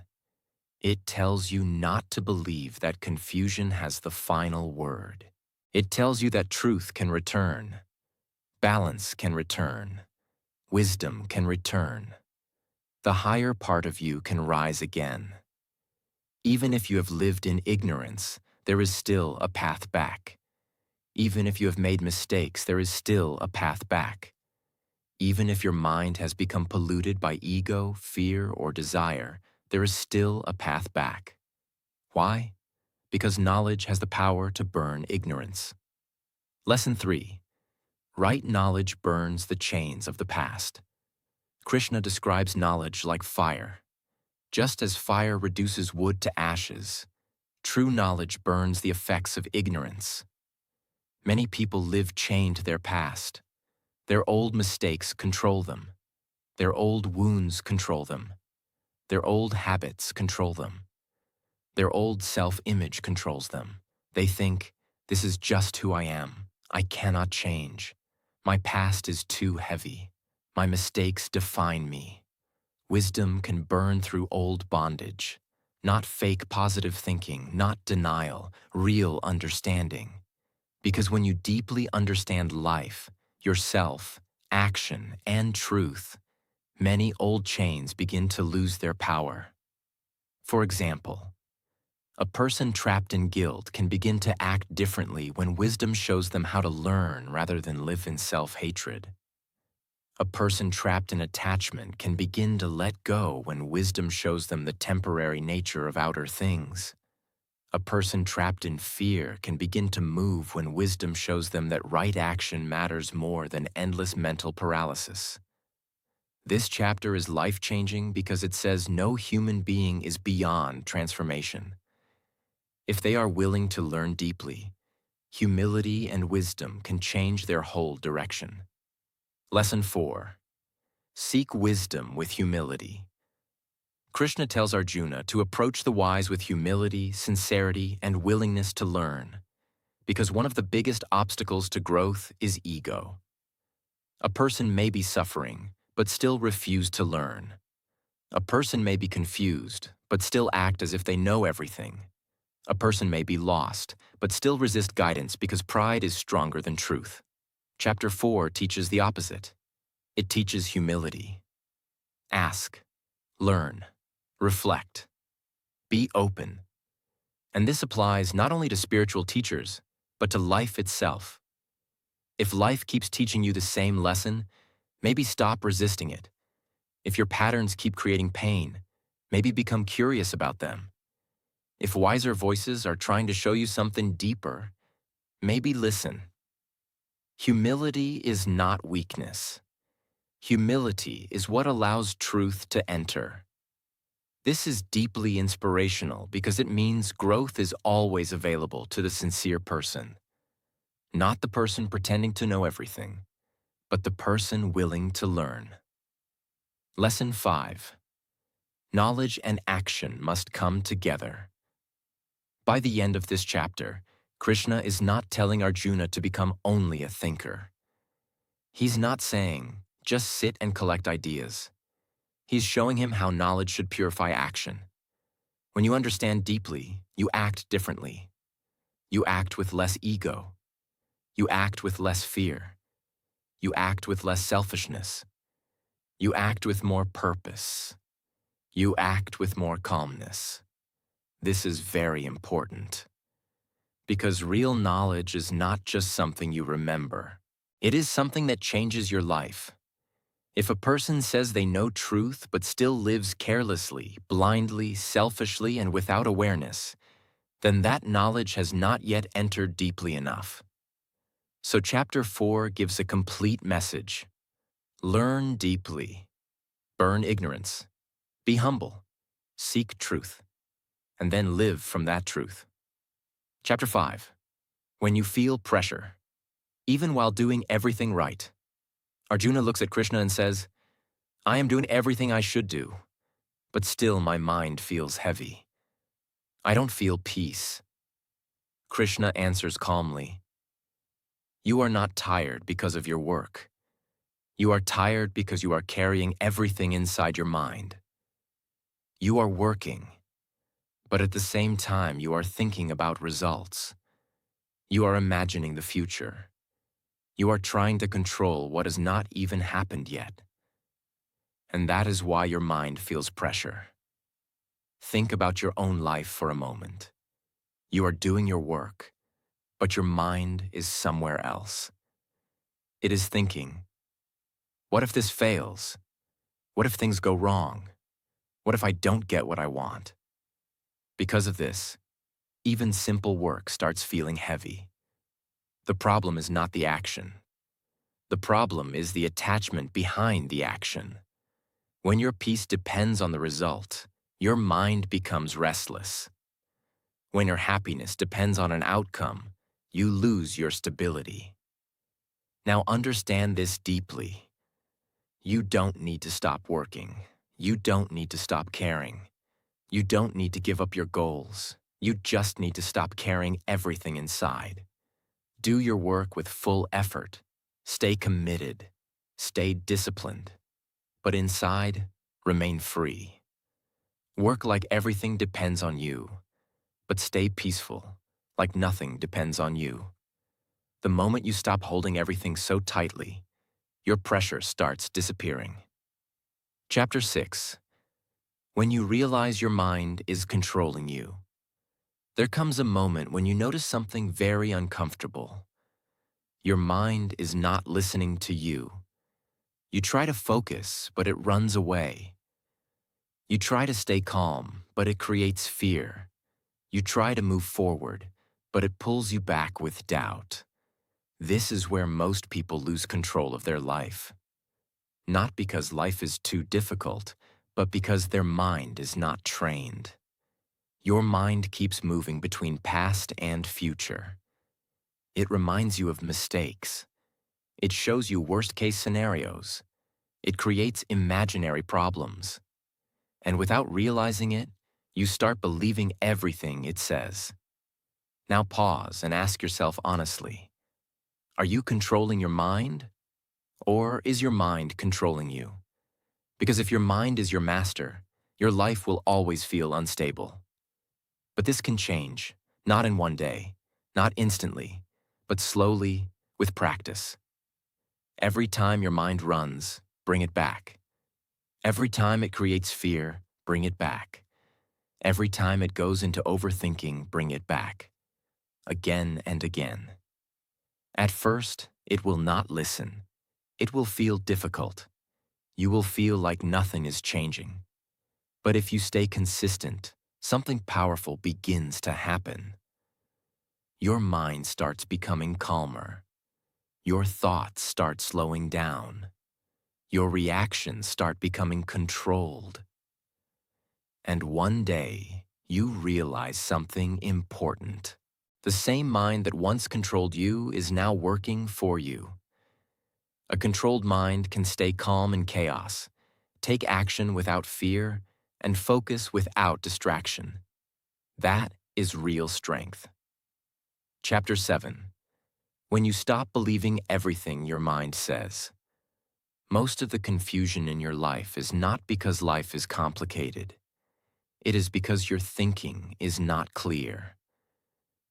It tells you not to believe that confusion has the final word. It tells you that truth can return, balance can return, wisdom can return. The higher part of you can rise again. Even if you have lived in ignorance, there is still a path back. Even if you have made mistakes, there is still a path back. Even if your mind has become polluted by ego, fear, or desire, there is still a path back. Why? Because knowledge has the power to burn ignorance. Lesson 3. Right knowledge burns the chains of the past. Krishna describes knowledge like fire. Just as fire reduces wood to ashes, true knowledge burns the effects of ignorance. Many people live chained to their past. Their old mistakes control them. Their old wounds control them. Their old habits control them. Their old self-image controls them. They think, this is just who I am. I cannot change. My past is too heavy. My mistakes define me. Wisdom can burn through old bondage. Not fake positive thinking, not denial, real understanding. Because when you deeply understand life, yourself, action, and truth, many old chains begin to lose their power. For example, a person trapped in guilt can begin to act differently when wisdom shows them how to learn rather than live in self-hatred. A person trapped in attachment can begin to let go when wisdom shows them the temporary nature of outer things. A person trapped in fear can begin to move when wisdom shows them that right action matters more than endless mental paralysis. This chapter is life-changing because it says no human being is beyond transformation. If they are willing to learn deeply, humility and wisdom can change their whole direction. Lesson 4. Seek wisdom with humility. Krishna tells Arjuna to approach the wise with humility, sincerity, and willingness to learn, because one of the biggest obstacles to growth is ego. A person may be suffering, but still refuse to learn. A person may be confused, but still act as if they know everything. A person may be lost, but still resist guidance because pride is stronger than truth. Chapter 4 teaches the opposite. It teaches humility. Ask, learn, reflect, be open. And this applies not only to spiritual teachers, but to life itself. If life keeps teaching you the same lesson, maybe stop resisting it. If your patterns keep creating pain, maybe become curious about them. If wiser voices are trying to show you something deeper, maybe listen. Humility is not weakness. Humility is what allows truth to enter. This is deeply inspirational because it means growth is always available to the sincere person. Not the person pretending to know everything, but the person willing to learn. Lesson 5. Knowledge and action must come together. By the end of this chapter, Krishna is not telling Arjuna to become only a thinker. He's not saying, just sit and collect ideas. He's showing him how knowledge should purify action. When you understand deeply, you act differently. You act with less ego. You act with less fear. You act with less selfishness. You act with more purpose. You act with more calmness. This is very important. Because real knowledge is not just something you remember. It is something that changes your life. If a person says they know truth but still lives carelessly, blindly, selfishly, and without awareness, then that knowledge has not yet entered deeply enough. So Chapter 4 gives a complete message. Learn deeply. Burn ignorance. Be humble. Seek truth. And then live from that truth. Chapter 5. When you feel pressure, even while doing everything right. Arjuna looks at Krishna and says, I am doing everything I should do, but still my mind feels heavy. I don't feel peace. Krishna answers calmly, you are not tired because of your work. You are tired because you are carrying everything inside your mind. You are working, but at the same time you are thinking about results. You are imagining the future. You are trying to control what has not even happened yet. And that is why your mind feels pressure. Think about your own life for a moment. You are doing your work, but your mind is somewhere else. It is thinking, what if this fails? What if things go wrong? What if I don't get what I want? Because of this, even simple work starts feeling heavy. The problem is not the action. The problem is the attachment behind the action. When your peace depends on the result, your mind becomes restless. When your happiness depends on an outcome, you lose your stability. Now understand this deeply. You don't need to stop working. You don't need to stop caring. You don't need to give up your goals. You just need to stop carrying everything inside. Do your work with full effort. Stay committed. Stay disciplined. But inside, remain free. Work like everything depends on you, but stay peaceful, like nothing depends on you. The moment you stop holding everything so tightly, your pressure starts disappearing. Chapter 6. When you realize your mind is controlling you. There comes a moment when you notice something very uncomfortable. Your mind is not listening to you. You try to focus, but it runs away. You try to stay calm, but it creates fear. You try to move forward, but it pulls you back with doubt. This is where most people lose control of their life. Not because life is too difficult, but because their mind is not trained. Your mind keeps moving between past and future. It reminds you of mistakes. It shows you worst-case scenarios. It creates imaginary problems. And without realizing it, you start believing everything it says. Now pause and ask yourself honestly, are you controlling your mind? Or is your mind controlling you? Because if your mind is your master, your life will always feel unstable. But this can change, not in one day, not instantly, but slowly, with practice. Every time your mind runs, bring it back. Every time it creates fear, bring it back. Every time it goes into overthinking, bring it back. Again and again. At first, it will not listen. It will feel difficult. You will feel like nothing is changing. But if you stay consistent, something powerful begins to happen. Your mind starts becoming calmer. Your thoughts start slowing down. Your reactions start becoming controlled. And one day, you realize something important. The same mind that once controlled you is now working for you. A controlled mind can stay calm in chaos, take action without fear, and focus without distraction. That is real strength. Chapter 7. When you stop believing everything your mind says. Most of the confusion in your life is not because life is complicated. It is because your thinking is not clear.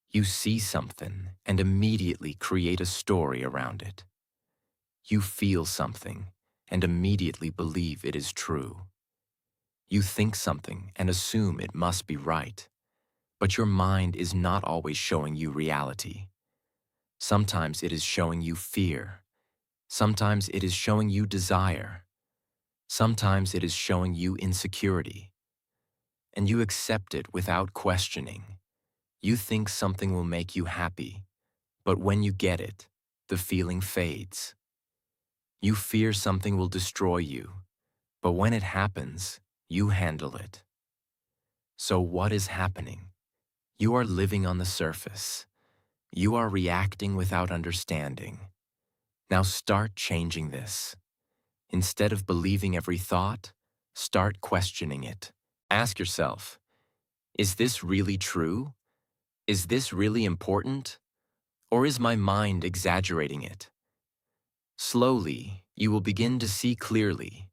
You see something and immediately create a story around it. You feel something and immediately believe it is true. You think something and assume it must be right. But your mind is not always showing you reality. Sometimes it is showing you fear. Sometimes it is showing you desire. Sometimes it is showing you insecurity. And you accept it without questioning. You think something will make you happy, but when you get it, the feeling fades. You fear something will destroy you, but when it happens, you handle it. So what is happening? You are living on the surface. You are reacting without understanding. Now start changing this. Instead of believing every thought, start questioning it. Ask yourself, is this really true? Is this really important? Or is my mind exaggerating it? Slowly, you will begin to see clearly.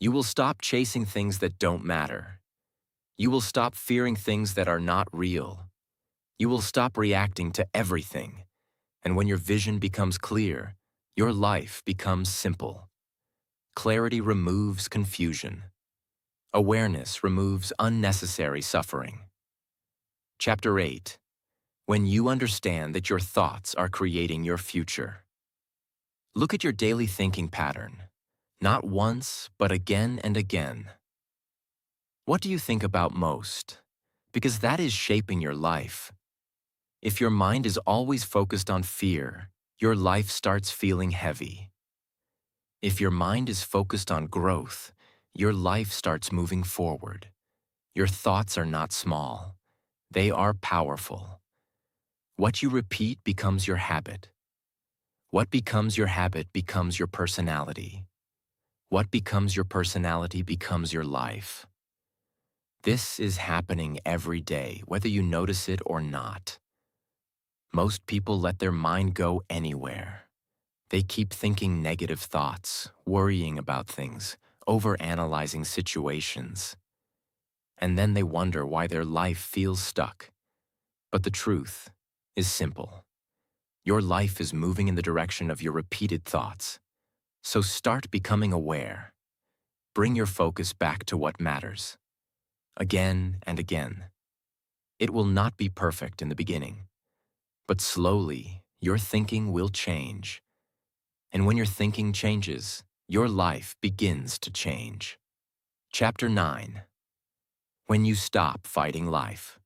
You will stop chasing things that don't matter. You will stop fearing things that are not real. You will stop reacting to everything. And when your vision becomes clear, your life becomes simple. Clarity removes confusion. Awareness removes unnecessary suffering. Chapter 8. When you understand that your thoughts are creating your future. Look at your daily thinking pattern. Not once, but again and again. What do you think about most? Because that is shaping your life. If your mind is always focused on fear, your life starts feeling heavy. If your mind is focused on growth, your life starts moving forward. Your thoughts are not small. They are powerful. What you repeat becomes your habit. What becomes your habit becomes your personality. What becomes your personality becomes your life. This is happening every day, whether you notice it or not. Most people let their mind go anywhere. They keep thinking negative thoughts, worrying about things, overanalyzing situations. And then they wonder why their life feels stuck. But the truth is simple. Your life is moving in the direction of your repeated thoughts. So start becoming aware. Bring your focus back to what matters. Again and again. It will not be perfect in the beginning, but slowly your thinking will change. And when your thinking changes, your life begins to change. Chapter 9. When you stop fighting life.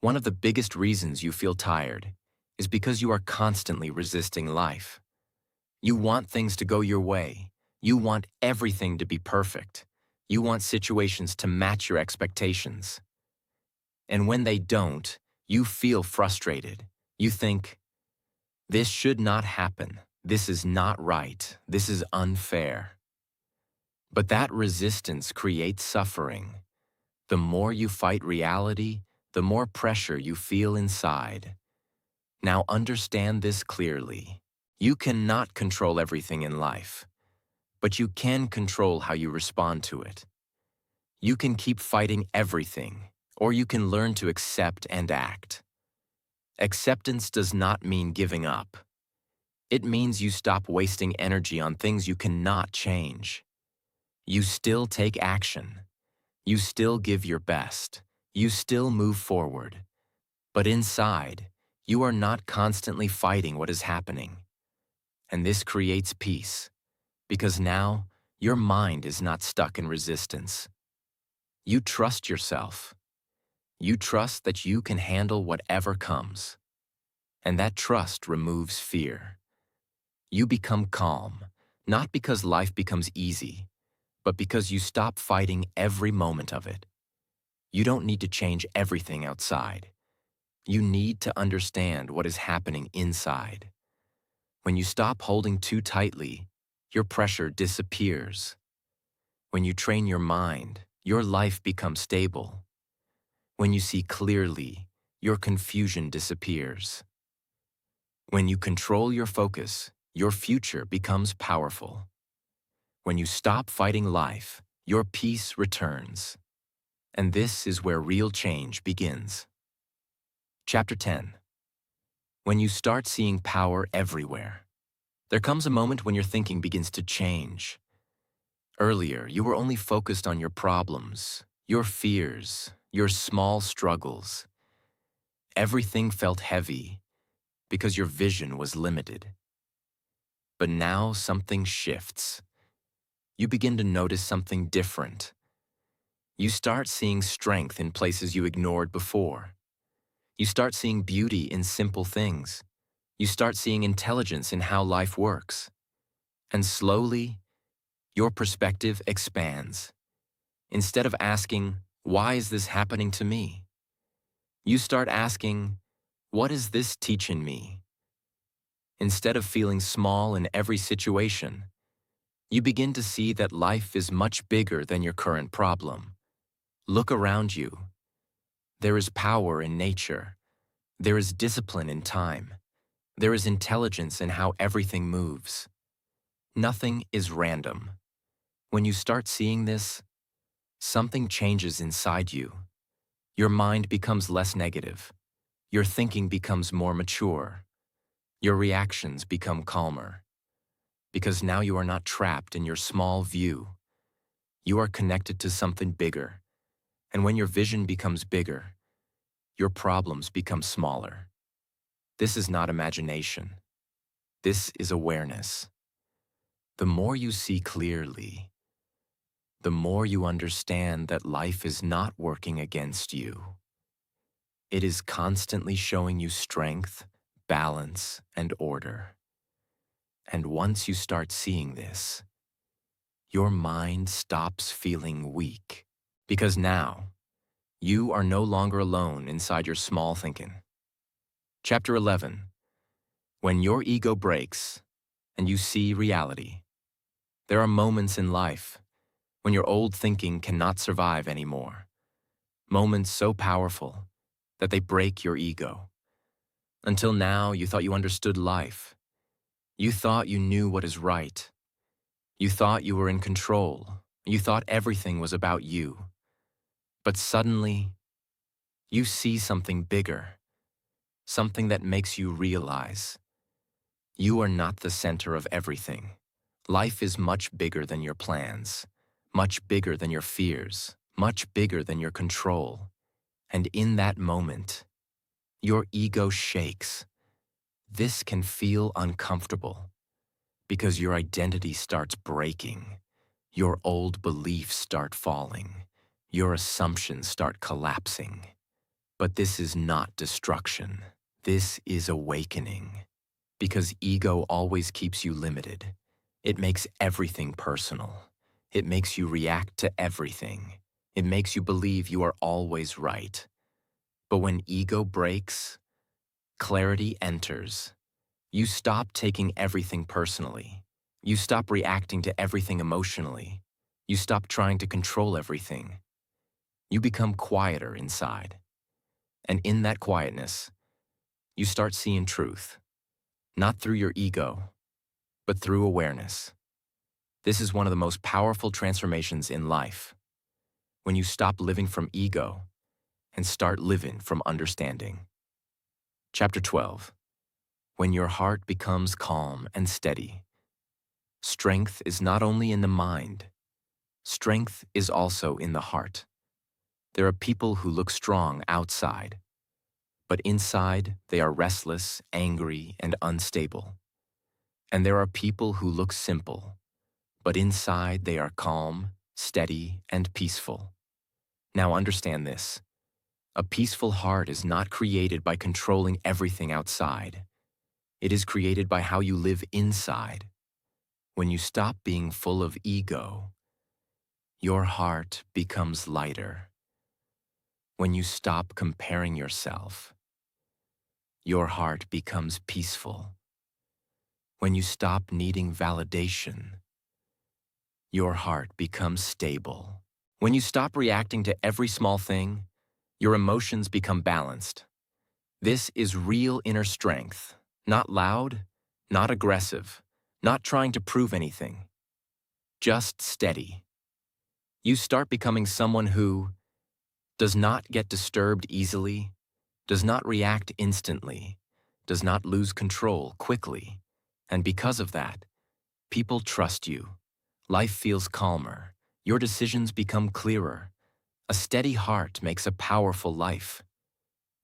One of the biggest reasons you feel tired is because you are constantly resisting life. You want things to go your way. You want everything to be perfect. You want situations to match your expectations. And when they don't, you feel frustrated. You think, this should not happen. This is not right. This is unfair. But that resistance creates suffering. The more you fight reality, the more pressure you feel inside. Now understand this clearly. You cannot control everything in life, but you can control how you respond to it. You can keep fighting everything, or you can learn to accept and act. Acceptance does not mean giving up. It means you stop wasting energy on things you cannot change. You still take action. You still give your best. You still move forward. But inside, you are not constantly fighting what is happening. And this creates peace, because now your mind is not stuck in resistance. You trust yourself. You trust that you can handle whatever comes. And that trust removes fear. You become calm, not because life becomes easy, but because you stop fighting every moment of it. You don't need to change everything outside. You need to understand what is happening inside. When you stop holding too tightly, your pressure disappears. When you train your mind, your life becomes stable. When you see clearly, your confusion disappears. When you control your focus, your future becomes powerful. When you stop fighting life, your peace returns. And this is where real change begins. Chapter 10. When you start seeing power everywhere. There comes a moment when your thinking begins to change. Earlier, you were only focused on your problems, your fears, your small struggles. Everything felt heavy because your vision was limited. But now something shifts. You begin to notice something different. You start seeing strength in places you ignored before. You start seeing beauty in simple things. You start seeing intelligence in how life works. And slowly, your perspective expands. Instead of asking, "Why is this happening to me?" you start asking, "What is this teaching me?" Instead of feeling small in every situation, you begin to see that life is much bigger than your current problem. Look around you. There is power in nature. There is discipline in time. There is intelligence in how everything moves. Nothing is random. When you start seeing this, something changes inside you. Your mind becomes less negative. Your thinking becomes more mature. Your reactions become calmer. Because now you are not trapped in your small view. You are connected to something bigger. And when your vision becomes bigger, your problems become smaller. This is not imagination. This is awareness. The more you see clearly, the more you understand that life is not working against you. It is constantly showing you strength, balance, and order. And once you start seeing this, your mind stops feeling weak. Because now, you are no longer alone inside your small thinking. Chapter 11. When your ego breaks and you see reality. There are moments in life when your old thinking cannot survive anymore. Moments so powerful that they break your ego. Until now, you thought you understood life. You thought you knew what is right. You thought you were in control. You thought everything was about you. But suddenly, you see something bigger, something that makes you realize you are not the center of everything. Life is much bigger than your plans, much bigger than your fears, much bigger than your control. And in that moment, your ego shakes. This can feel uncomfortable because your identity starts breaking. Your old beliefs start falling. Your assumptions start collapsing. But this is not destruction. This is awakening. Because ego always keeps you limited. It makes everything personal. It makes you react to everything. It makes you believe you are always right. But when ego breaks, clarity enters. You stop taking everything personally. You stop reacting to everything emotionally. You stop trying to control everything. You become quieter inside. And in that quietness, you start seeing truth. Not through your ego, but through awareness. This is one of the most powerful transformations in life. When you stop living from ego and start living from understanding. Chapter 12. When your heart becomes calm and steady. Strength is not only in the mind. Strength is also in the heart. There are people who look strong outside, but inside they are restless, angry, and unstable. And there are people who look simple, but inside they are calm, steady, and peaceful. Now understand this. A peaceful heart is not created by controlling everything outside. It is created by how you live inside. When you stop being full of ego, your heart becomes lighter. When you stop comparing yourself, your heart becomes peaceful. When you stop needing validation, your heart becomes stable. When you stop reacting to every small thing, your emotions become balanced. This is real inner strength, not loud, not aggressive, not trying to prove anything, just steady. You start becoming someone who does not get disturbed easily, does not react instantly, does not lose control quickly, and because of that, people trust you. Life feels calmer. Your decisions become clearer. A steady heart makes a powerful life.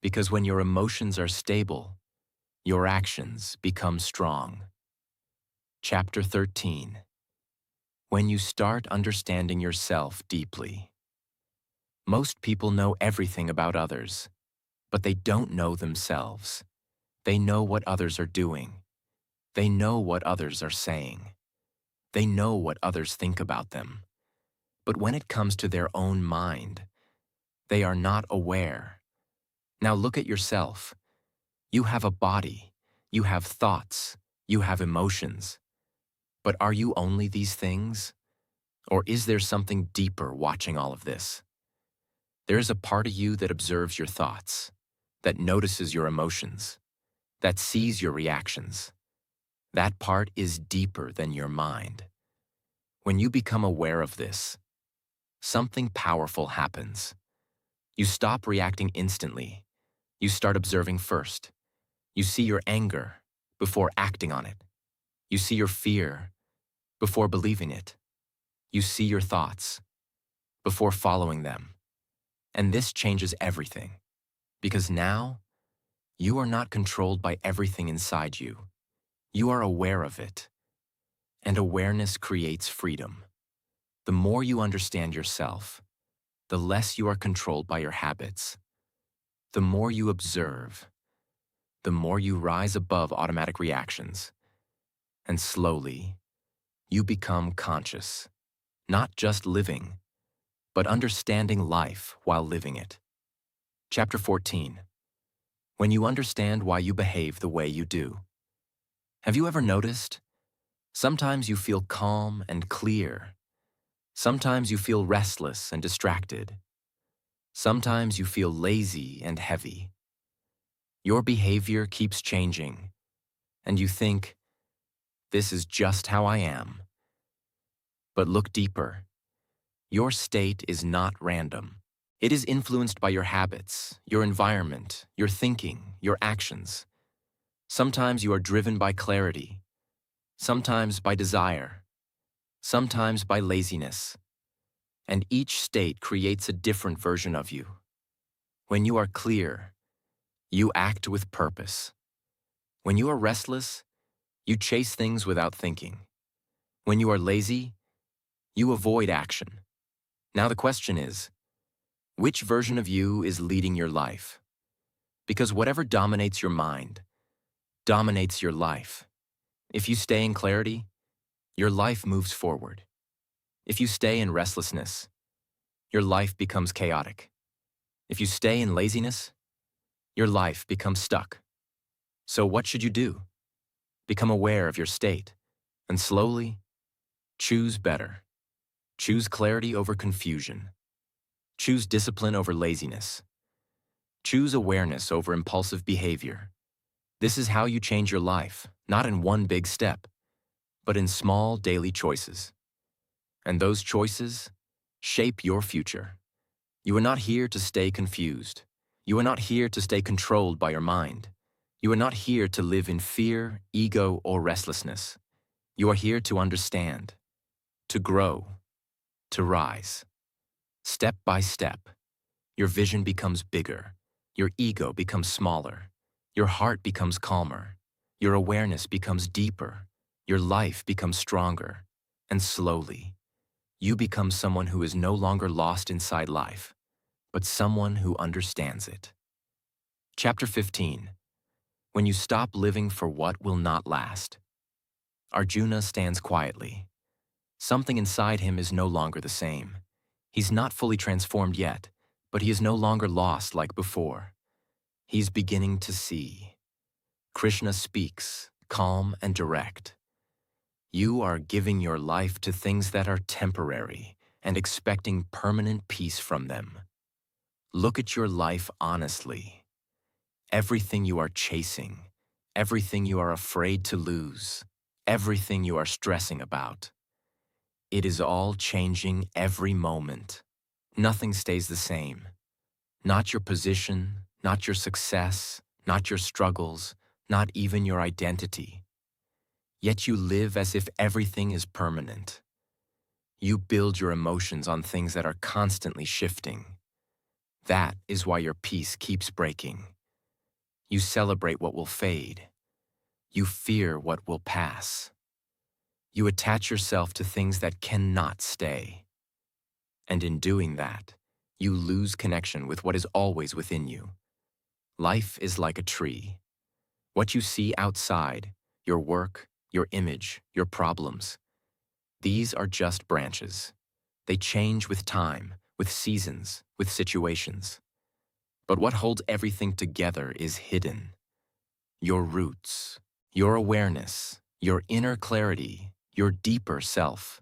Because when your emotions are stable, your actions become strong. Chapter 13. When you start understanding yourself deeply. Most people know everything about others, but they don't know themselves. They know what others are doing. They know what others are saying. They know what others think about them. But when it comes to their own mind, they are not aware. Now look at yourself. You have a body. You have thoughts. You have emotions. But are you only these things? Or is there something deeper watching all of this? There is a part of you that observes your thoughts, that notices your emotions, that sees your reactions. That part is deeper than your mind. When you become aware of this, something powerful happens. You stop reacting instantly. You start observing first. You see your anger before acting on it. You see your fear before believing it. You see your thoughts before following them. And this changes everything, because now you are not controlled by everything inside you. You are aware of it, and awareness creates freedom. The more you understand yourself, the less you are controlled by your habits. The more you observe, the more you rise above automatic reactions. And slowly, you become conscious, not just living, but understanding life while living it. Chapter 14. When you understand why you behave the way you do. Have you ever noticed? Sometimes you feel calm and clear. Sometimes you feel restless and distracted. Sometimes you feel lazy and heavy. Your behavior keeps changing, and you think, this is just how I am. But look deeper. Your state is not random. It is influenced by your habits, your environment, your thinking, your actions. Sometimes you are driven by clarity, sometimes by desire, sometimes by laziness. And each state creates a different version of you. When you are clear, you act with purpose. When you are restless, you chase things without thinking. When you are lazy, you avoid action. Now the question is, which version of you is leading your life? Because whatever dominates your mind dominates your life. If you stay in clarity, your life moves forward. If you stay in restlessness, your life becomes chaotic. If you stay in laziness, your life becomes stuck. So what should you do? Become aware of your state, and slowly, choose better. Choose clarity over confusion. Choose discipline over laziness. Choose awareness over impulsive behavior. This is how you change your life, not in one big step, but in small daily choices. And those choices shape your future. You are not here to stay confused. You are not here to stay controlled by your mind. You are not here to live in fear, ego, or restlessness. You are here to understand, to grow, to rise. Step by step, your vision becomes bigger, your ego becomes smaller, your heart becomes calmer, your awareness becomes deeper, your life becomes stronger, and slowly, you become someone who is no longer lost inside life, but someone who understands it. Chapter 15. When you stop living for what will not last. Arjuna stands quietly. Something inside him is no longer the same. He's not fully transformed yet, but he is no longer lost like before. He's beginning to see. Krishna speaks, calm and direct. You are giving your life to things that are temporary, and expecting permanent peace from them. Look at your life honestly. Everything you are chasing, everything you are afraid to lose, everything you are stressing about, it is all changing every moment. Nothing stays the same. Not your position, not your success, not your struggles, not even your identity. Yet you live as if everything is permanent. You build your emotions on things that are constantly shifting. That is why your peace keeps breaking. You celebrate what will fade. You fear what will pass. You attach yourself to things that cannot stay. And in doing that, you lose connection with what is always within you. Life is like a tree. What you see outside, your work, your image, your problems, these are just branches. They change with time, with seasons, with situations. But what holds everything together is hidden. Your roots, your awareness, your inner clarity, your deeper self.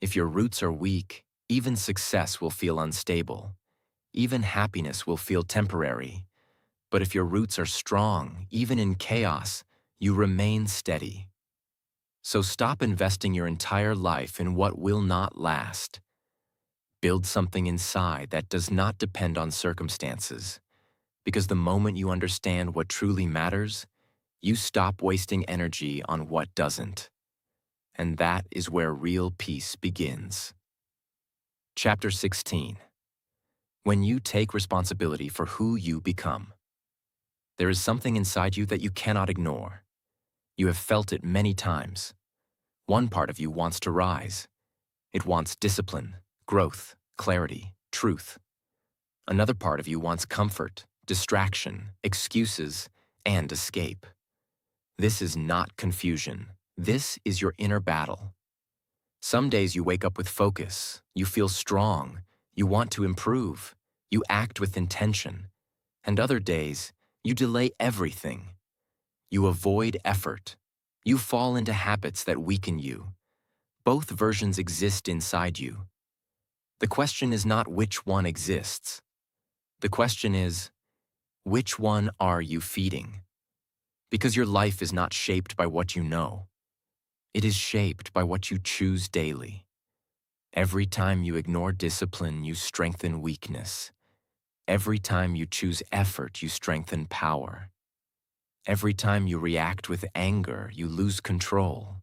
If your roots are weak, even success will feel unstable. Even happiness will feel temporary. But if your roots are strong, even in chaos, you remain steady. So stop investing your entire life in what will not last. Build something inside that does not depend on circumstances. Because the moment you understand what truly matters, you stop wasting energy on what doesn't. And that is where real peace begins. Chapter 16. When you take responsibility for who you become. There is something inside you that you cannot ignore. You have felt it many times. One part of you wants to rise. It wants discipline, growth, clarity, truth. Another part of you wants comfort, distraction, excuses, and escape. This is not confusion. This is your inner battle. Some days you wake up with focus, you feel strong, you want to improve, you act with intention. And other days, you delay everything. You avoid effort. You fall into habits that weaken you. Both versions exist inside you. The question is not which one exists. The question is, which one are you feeding? Because your life is not shaped by what you know. It is shaped by what you choose daily. Every time you ignore discipline, you strengthen weakness. Every time you choose effort, you strengthen power. Every time you react with anger, you lose control.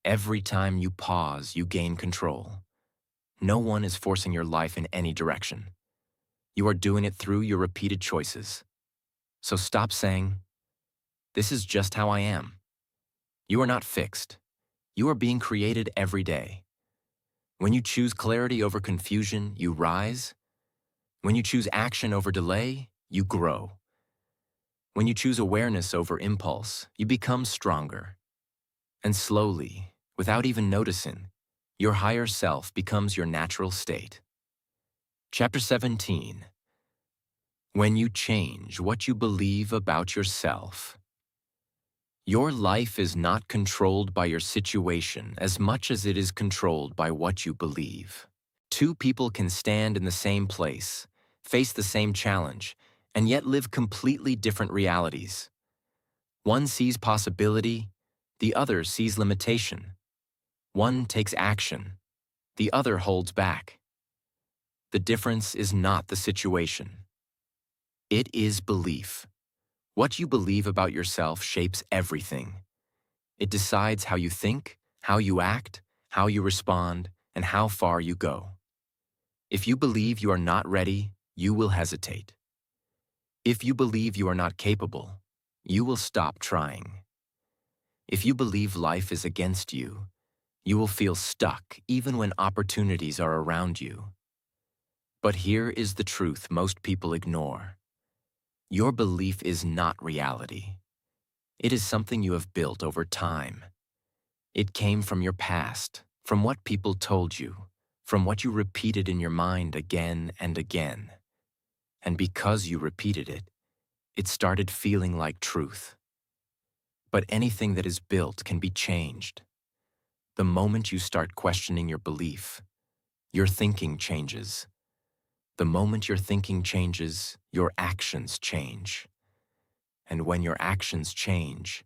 Every time you pause, you gain control. No one is forcing your life in any direction. You are doing it through your repeated choices. So stop saying, "This is just how I am." You are not fixed. You are being created every day. When you choose clarity over confusion, you rise. When you choose action over delay, you grow. When you choose awareness over impulse, you become stronger. And slowly, without even noticing, your higher self becomes your natural state. Chapter 17. When you change what you believe about yourself. Your life is not controlled by your situation as much as it is controlled by what you believe. Two people can stand in the same place, face the same challenge, and yet live completely different realities. One sees possibility, the other sees limitation. One takes action, the other holds back. The difference is not the situation. It is belief. What you believe about yourself shapes everything. It decides how you think, how you act, how you respond, and how far you go. If you believe you are not ready, you will hesitate. If you believe you are not capable, you will stop trying. If you believe life is against you, you will feel stuck even when opportunities are around you. But here is the truth most people ignore. Your belief is not reality. It is something you have built over time. It came from your past, from what people told you, from what you repeated in your mind again and again. And because you repeated it, it started feeling like truth. But anything that is built can be changed. The moment you start questioning your belief, your thinking changes. The moment your thinking changes, your actions change. And when your actions change,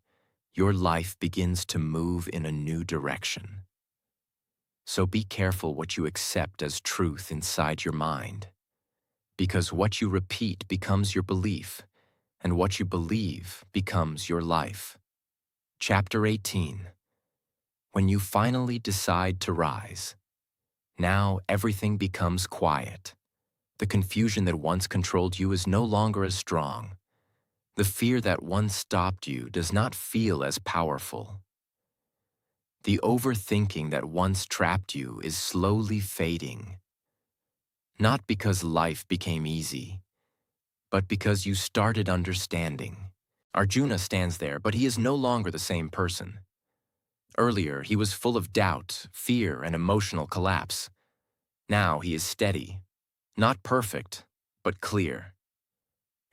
your life begins to move in a new direction. So be careful what you accept as truth inside your mind, because what you repeat becomes your belief, and what you believe becomes your life. Chapter 18. When you finally decide to rise, now everything becomes quiet. The confusion that once controlled you is no longer as strong. The fear that once stopped you does not feel as powerful. The overthinking that once trapped you is slowly fading. Not because life became easy, but because you started understanding. Arjuna stands there, but he is no longer the same person. Earlier, he was full of doubt, fear, and emotional collapse. Now he is steady, not perfect, but clear.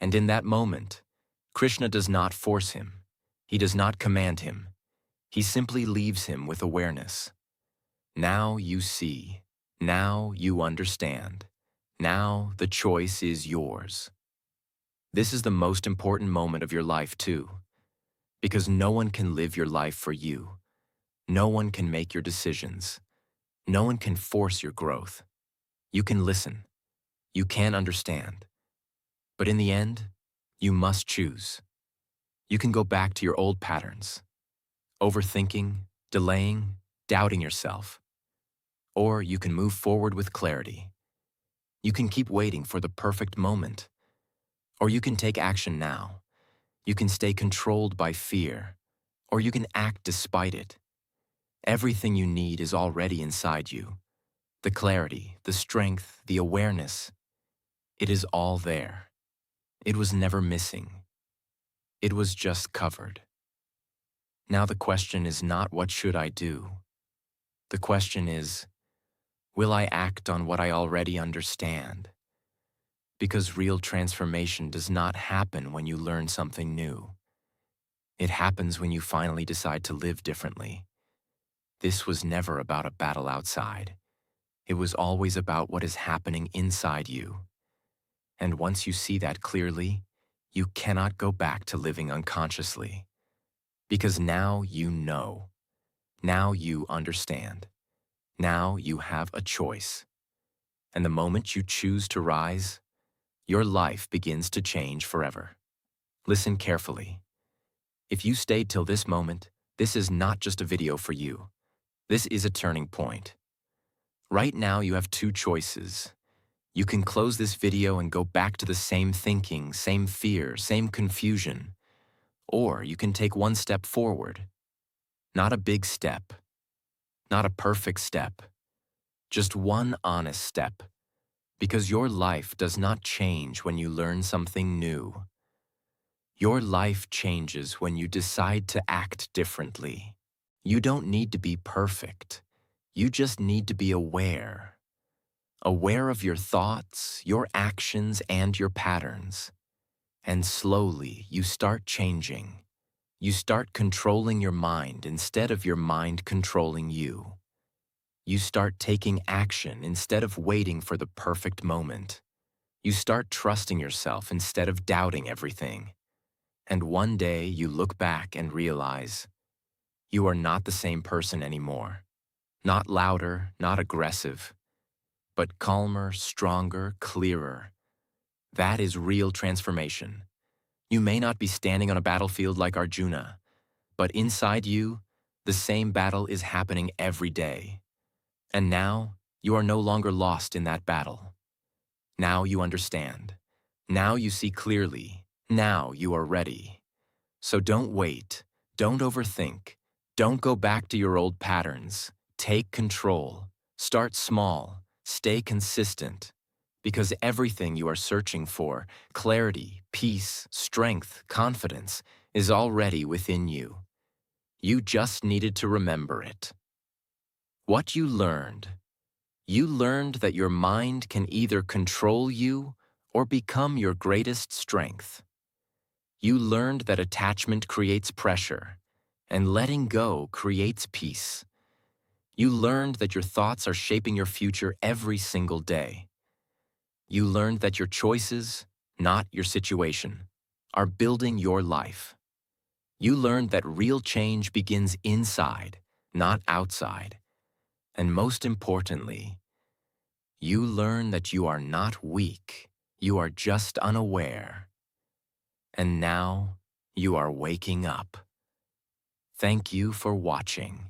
And in that moment, Krishna does not force him. He does not command him. He simply leaves him with awareness. Now you see. Now you understand. Now the choice is yours. This is the most important moment of your life too, because no one can live your life for you. No one can make your decisions. No one can force your growth. You can listen. You can understand. But in the end, you must choose. You can go back to your old patterns, overthinking, delaying, doubting yourself. Or you can move forward with clarity. You can keep waiting for the perfect moment. Or you can take action now. You can stay controlled by fear. Or you can act despite it. Everything you need is already inside you. The clarity, the strength, the awareness. It is all there. It was never missing. It was just covered. Now the question is not what should I do? The question is, will I act on what I already understand? Because real transformation does not happen when you learn something new. It happens when you finally decide to live differently. This was never about a battle outside. It was always about what is happening inside you. And once you see that clearly, you cannot go back to living unconsciously. Because now you know. Now you understand. Now you have a choice. And the moment you choose to rise, your life begins to change forever. Listen carefully. If you stayed till this moment, this is not just a video for you. This is a turning point. Right now you have two choices. You can close this video and go back to the same thinking, same fear, same confusion. Or you can take one step forward. Not a big step. Not a perfect step. Just one honest step. Because your life does not change when you learn something new. Your life changes when you decide to act differently. You don't need to be perfect. You just need to be aware. Aware of your thoughts, your actions, and your patterns. And slowly, you start changing. You start controlling your mind instead of your mind controlling you. You start taking action instead of waiting for the perfect moment. You start trusting yourself instead of doubting everything. And one day you look back and realize you are not the same person anymore. Not louder, not aggressive, but calmer, stronger, clearer. That is real transformation. You may not be standing on a battlefield like Arjuna, but inside you, the same battle is happening every day. And now, you are no longer lost in that battle. Now you understand. Now you see clearly. Now you are ready. So don't wait. Don't overthink. Don't go back to your old patterns. Take control. Start small. Stay consistent. Because everything you are searching for, clarity, peace, strength, confidence, is already within you. You just needed to remember it. What you learned. You learned that your mind can either control you or become your greatest strength. You learned that attachment creates pressure, and letting go creates peace. You learned that your thoughts are shaping your future every single day. You learned that your choices, not your situation, are building your life. You learned that real change begins inside, not outside. And most importantly, you learn that you are not weak, you are just unaware. And now, you are waking up. Thank you for watching.